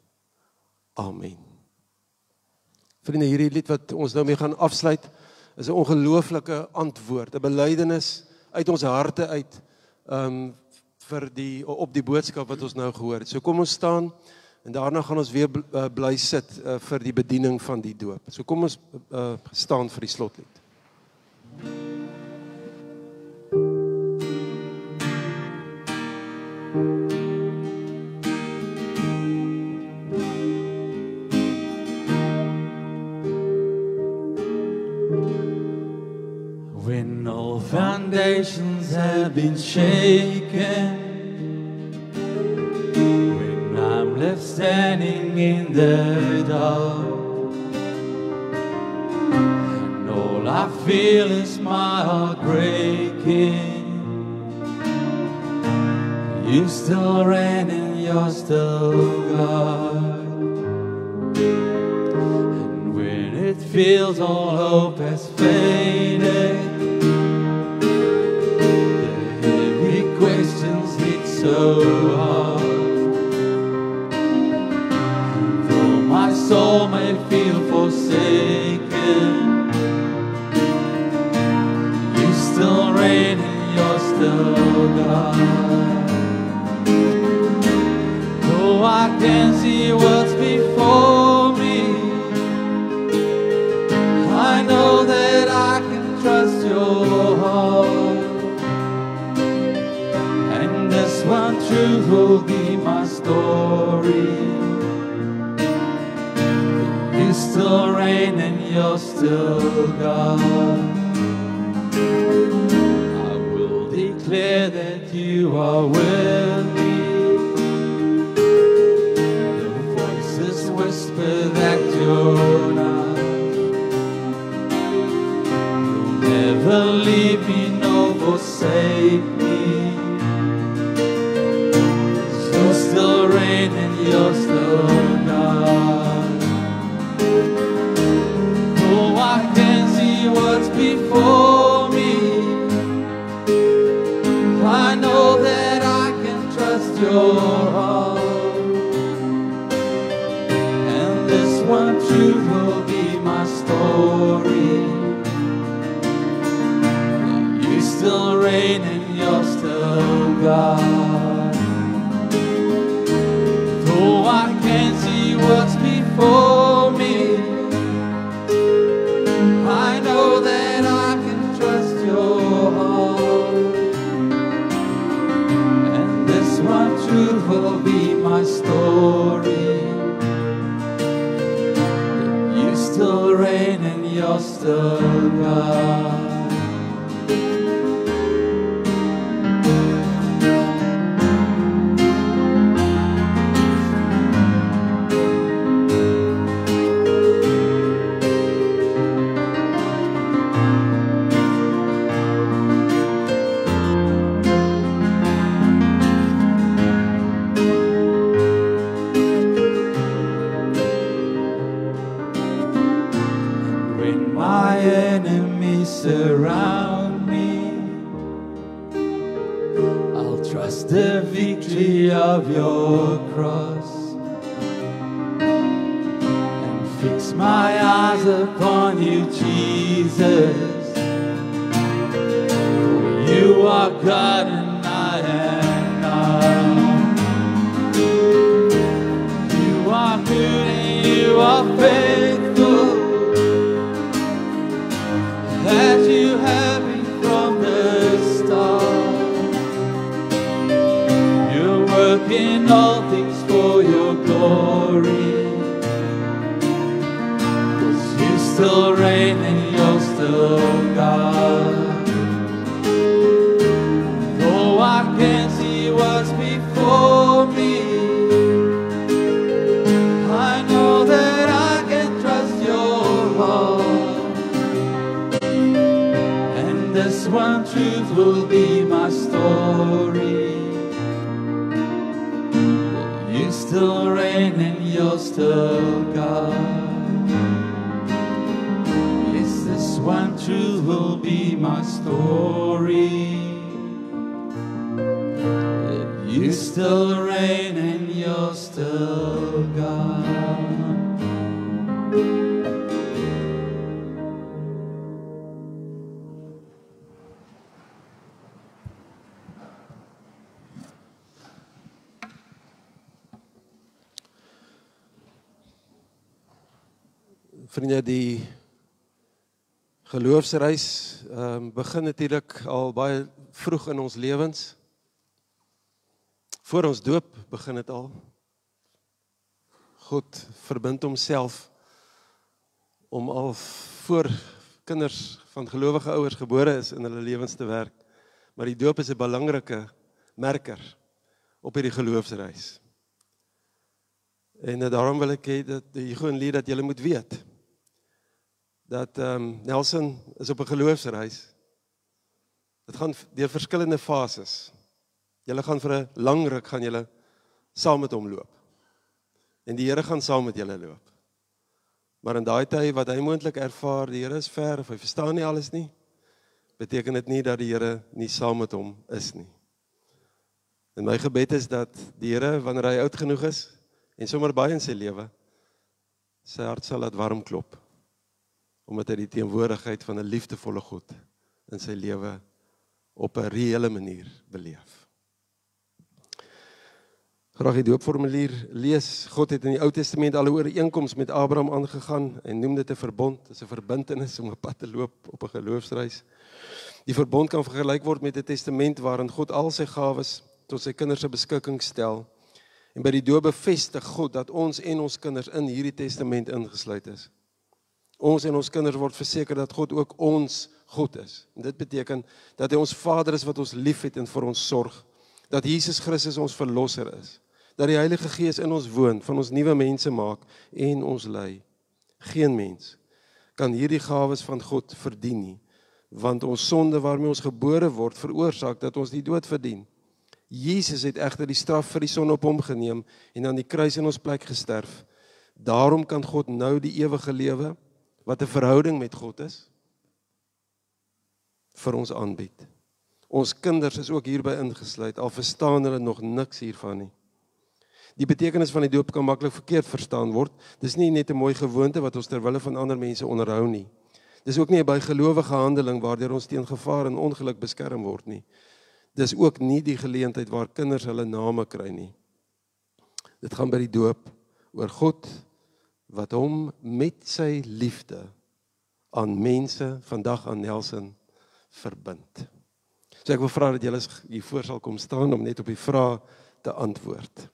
Amen. Vriende, hierdie lied wat ons nou mee gaan afsluit, is 'n ongelooflike antwoord, 'n belydenis uit ons harte uit, op die boodskap wat ons nou gehoor het. So kom ons staan, en daarna gaan ons weer bly sit vir die bediening van die doop. So kom ons staan vir die slotlied. When all foundations have been shaken, when I'm left standing in the dark, and all I feel is my heart breaking, you still reign and you're still God. And when it feels all hope has faded, so hard, though my soul may feel forsaken, you still reign and you're still God. Though I can see what's before me, I know that I can trust your heart. One truth will be my story. You still reign and you're still God. I will declare that you are with me. The voices whisper that you're not. You'll never leave me nor forsake me. Still reign and you're still God. Though I can see what's before me, I know that I can trust your heart. And this one truth will be my story. You still reign and you're still God. I can't see what's before me, I know that I can trust your heart. And this one truth will be my story. you're still God. When my enemies surround me, I'll trust the victory of your cross and fix my eyes upon you, Jesus. For you are God and I am not. You are good and you are faithful, as you have been from the start. You're working all things for your glory, 'cause you still reign and you're still God. Though I can't see what's before me, I know that I can trust your heart. This one truth will be my story. You still reign and you're still God. Yes, this one truth will be my story. You still reign and you're still God. Vriende, die geloofsreis begin natuurlik al baie vroeg in ons lewens. Voor ons doop begin dit al. God verbind homself om al voor kinders van gelowige ouers gebore is in hulle lewens te werk. Maar die doop is 'n belangrike merker op hierdie geloofsreis. En daarom wil ek hê dat die gewoon leer dat julle moet weet dat Nelson is op 'n geloofsreis. Dit gaan deur verskillende fases. Julle gaan vir 'n lang ruk gaan julle saam met hom loop. En die Here gaan saam met julle loop. Maar in daai tyd wat hy moontlik ervaar, die Here is ver of hy verstaan nie alles nie, beteken dit nie dat die Here nie saam met hom is nie. En my gebed is dat die Here, wanneer hy oud genoeg is en sommer baie in sy lewe, sy hart sal laat warm klop, omdat hy die teenwoordigheid van 'n liefdevolle God in sy lewe op 'n reële manier beleef. Graag die doopformulier lees. God het in die Ou Testament al 'n ooreenkoms met Abraham aangegaan en noem dit 'n verbond. Dit is 'n verbintenis om 'n pad te loop op 'n geloofsreis. Die verbond kan vergelyk word met 'n testament waarin God al sy gawes tot sy kinders se beskikking stel. En by die doop bevestig God dat ons en ons kinders in hierdie testament ingesluit is. Ons en ons kinders word verseker dat God ook ons God is. En dit beteken dat hy ons Vader is wat ons liefhet en vir ons sorg. Dat Jesus Christus ons verlosser is. Dat die Heilige Gees in ons woon, van ons nuwe mense maak en ons lei. Geen mens kan hierdie gawes van God verdien nie, want ons sonde waarmee ons gebore word veroorsaak dat ons die dood verdien. Jesus het egter die straf vir die sonde op hom geneem en aan die kruis in ons plek gesterf. Daarom kan God nou die ewige lewe, wat 'n verhouding met God is, vir ons aanbied. Ons kinders is ook hierby ingesluit, al verstaan hulle nog niks hiervan nie. Die betekenis van die doop kan maklik verkeerd verstaan word. Dis nie net 'n mooi gewoonte wat ons ter wille van ander mense onderhou nie. Dis ook nie 'n bygelowige handeling waardeur ons teen gevaar en ongeluk beskerm word nie. Dis ook nie die geleentheid waar kinders hulle name kry nie. Dit gaan by die doop oor God wat hom met sy liefde aan mense, vandag aan Nelson, verbind. So ek wil vra dat julle hiervoor sal kom staan om net op die vraag te antwoord.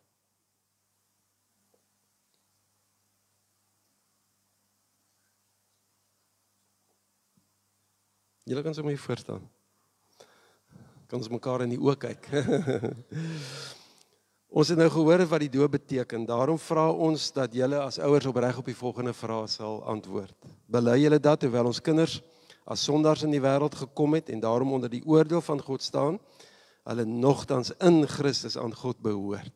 Julle kan sommer hier voor staan. Kan ons mekaar in die oë kyk. Ons het nou gehoor wat die doop beteken. Daarom vra ons dat julle as ouers opreg op die volgende vrae sal antwoord. Bely julle dat terwyl ons kinders as sondaars in die wêreld gekom het en daarom onder die oordeel van God staan, hulle nogtans in Christus aan God behoort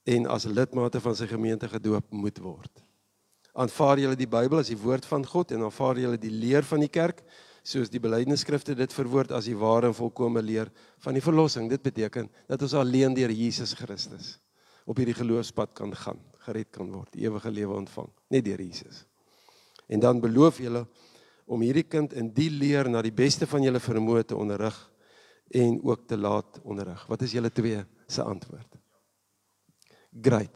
en as lidmate van sy gemeente gedoop moet word. Aanvaar julle die Bybel as die woord van God en aanvaar julle die leer van die kerk, soos die belydenisskrifte dit verwoord as die ware en volkome leer van die verlossing. Dit beteken dat ons alleen deur Jesus Christus op hierdie geloofspad kan gaan, gered kan word, die ewige lewe ontvang, net deur Jesus. En dan beloof julle om hierdie kind in die leer na die beste van julle vermoë te onderrig en ook te laat onderrig. Wat is julle twee se antwoord? Great.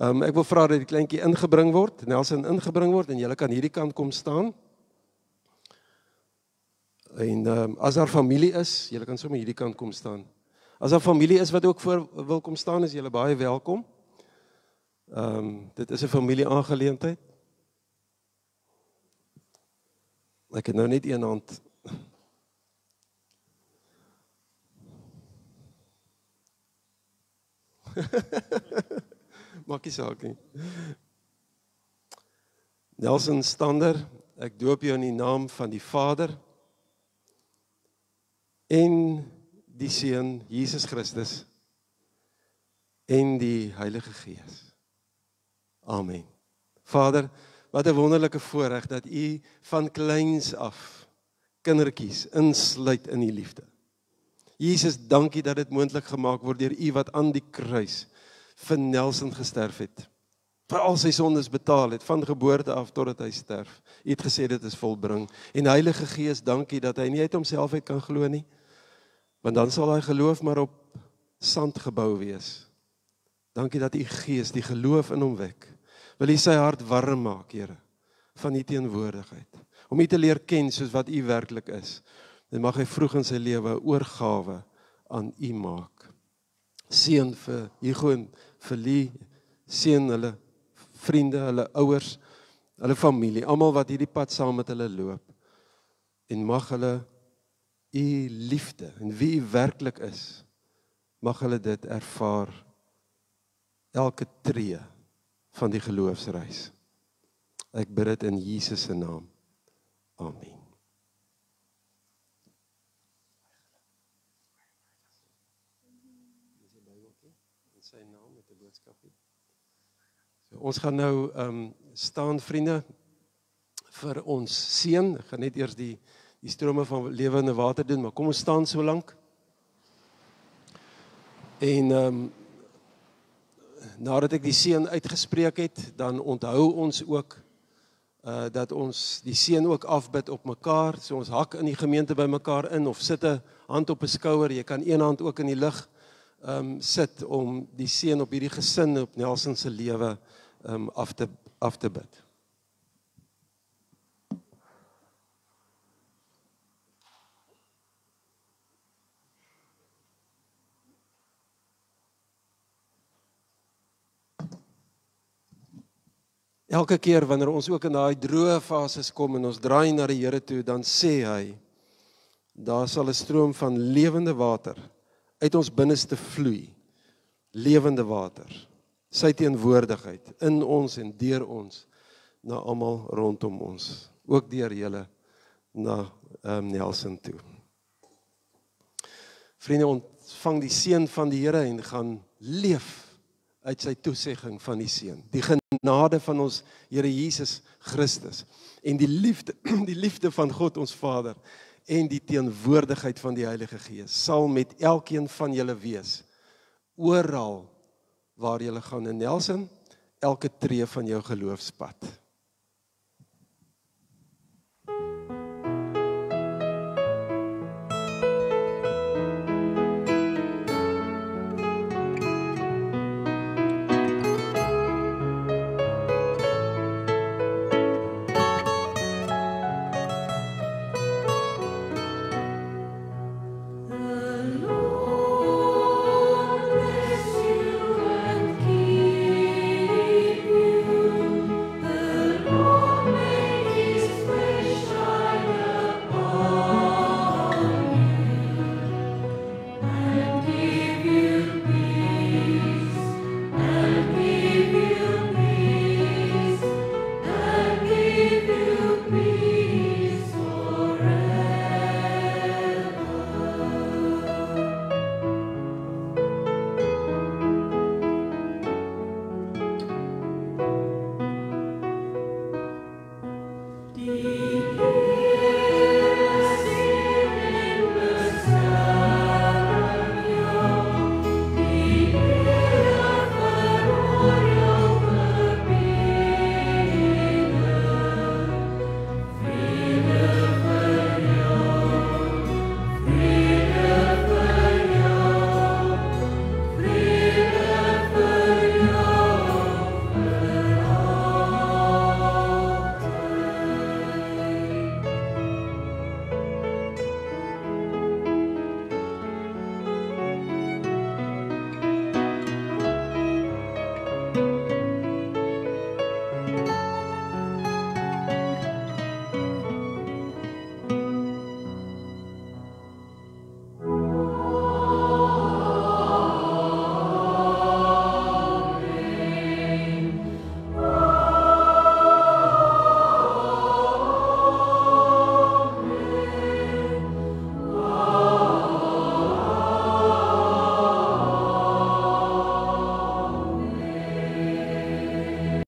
Ek wil vra dat die kleintjie ingebring word, Nelson ingebring word en julle kan hierdie kant kom staan. En as daar familie is, julle kan sommer hierdie kant kom staan. As daar familie is wat ook voor wil kom staan, is julle baie welkom. Dit is 'n familie-aangeleentheid. Ek het nou net een hand. Maak nie saak nie. Nelson Stander, ek doop jou in die naam van die Vader en die Seun Jesus Christus en die Heilige Gees. Amen. Vader, wat 'n wonderlike voorreg dat U van kleins af kindertjies insluit in die liefde. Jesus, dankie dat dit moontlik gemaak word deur U wat aan die kruis vir Nelson gesterf het. Vir al sy sondes betaal het, van geboorte af totdat hy sterf. U het gesê dit is volbring. En Heilige Gees, dankie dat hy nie uit homself uit kan glo nie, want dan sal hy geloof maar op sand gebou wees. Dankie dat U Gees die geloof in hom wek. Wil U sy hart warm maak, Here, van U teenwoordigheid. Om U te leer ken soos wat U werklik is. En mag hy vroeg in sy lewe 'n oorgawe aan U maak. Seën vir Hugo en vir Lee, seën hulle vriende, hulle ouers, hulle familie, almal wat hierdie pad saam met hulle loop. En mag hulle U liefde en wie U werklik is, mag hulle dit ervaar elke tree van die geloofsreis. Ek bid dit in Jesus se naam. Amen. So, ons gaan nou staan, vriende, vir ons seën. Ek gaan net eers die strome van lewende water doen, maar kom ons staan so lank. En nadat ek die seën uitgespreek het, dan onthou ons ook dat ons die seën ook afbid op mekaar. So ons hak in die gemeente by mekaar in of sit 'n hand op 'n skouer. Jy kan een hand ook in die lug sit om die seën op hierdie gesin, op Nelson se lewe af te bid. Elke keer wanneer ons ook in daai droë fases kom en ons draai na die Here toe, dan sê hy, daar sal 'n stroom van lewende water uit ons binneste vloei. Lewende water. Sy teenwoordigheid in ons en deur ons na almal rondom ons, ook deur julle na Nelson toe. Vriende, ontvang die seën van die Here en gaan leef uit sy toesegging van die seën. Die genade van ons Here Jesus Christus en die liefde van God ons Vader en die teenwoordigheid van die Heilige Gees sal met elkeen van julle wees, oral waar julle gaan in Nelson, elke tree van jou geloofspad.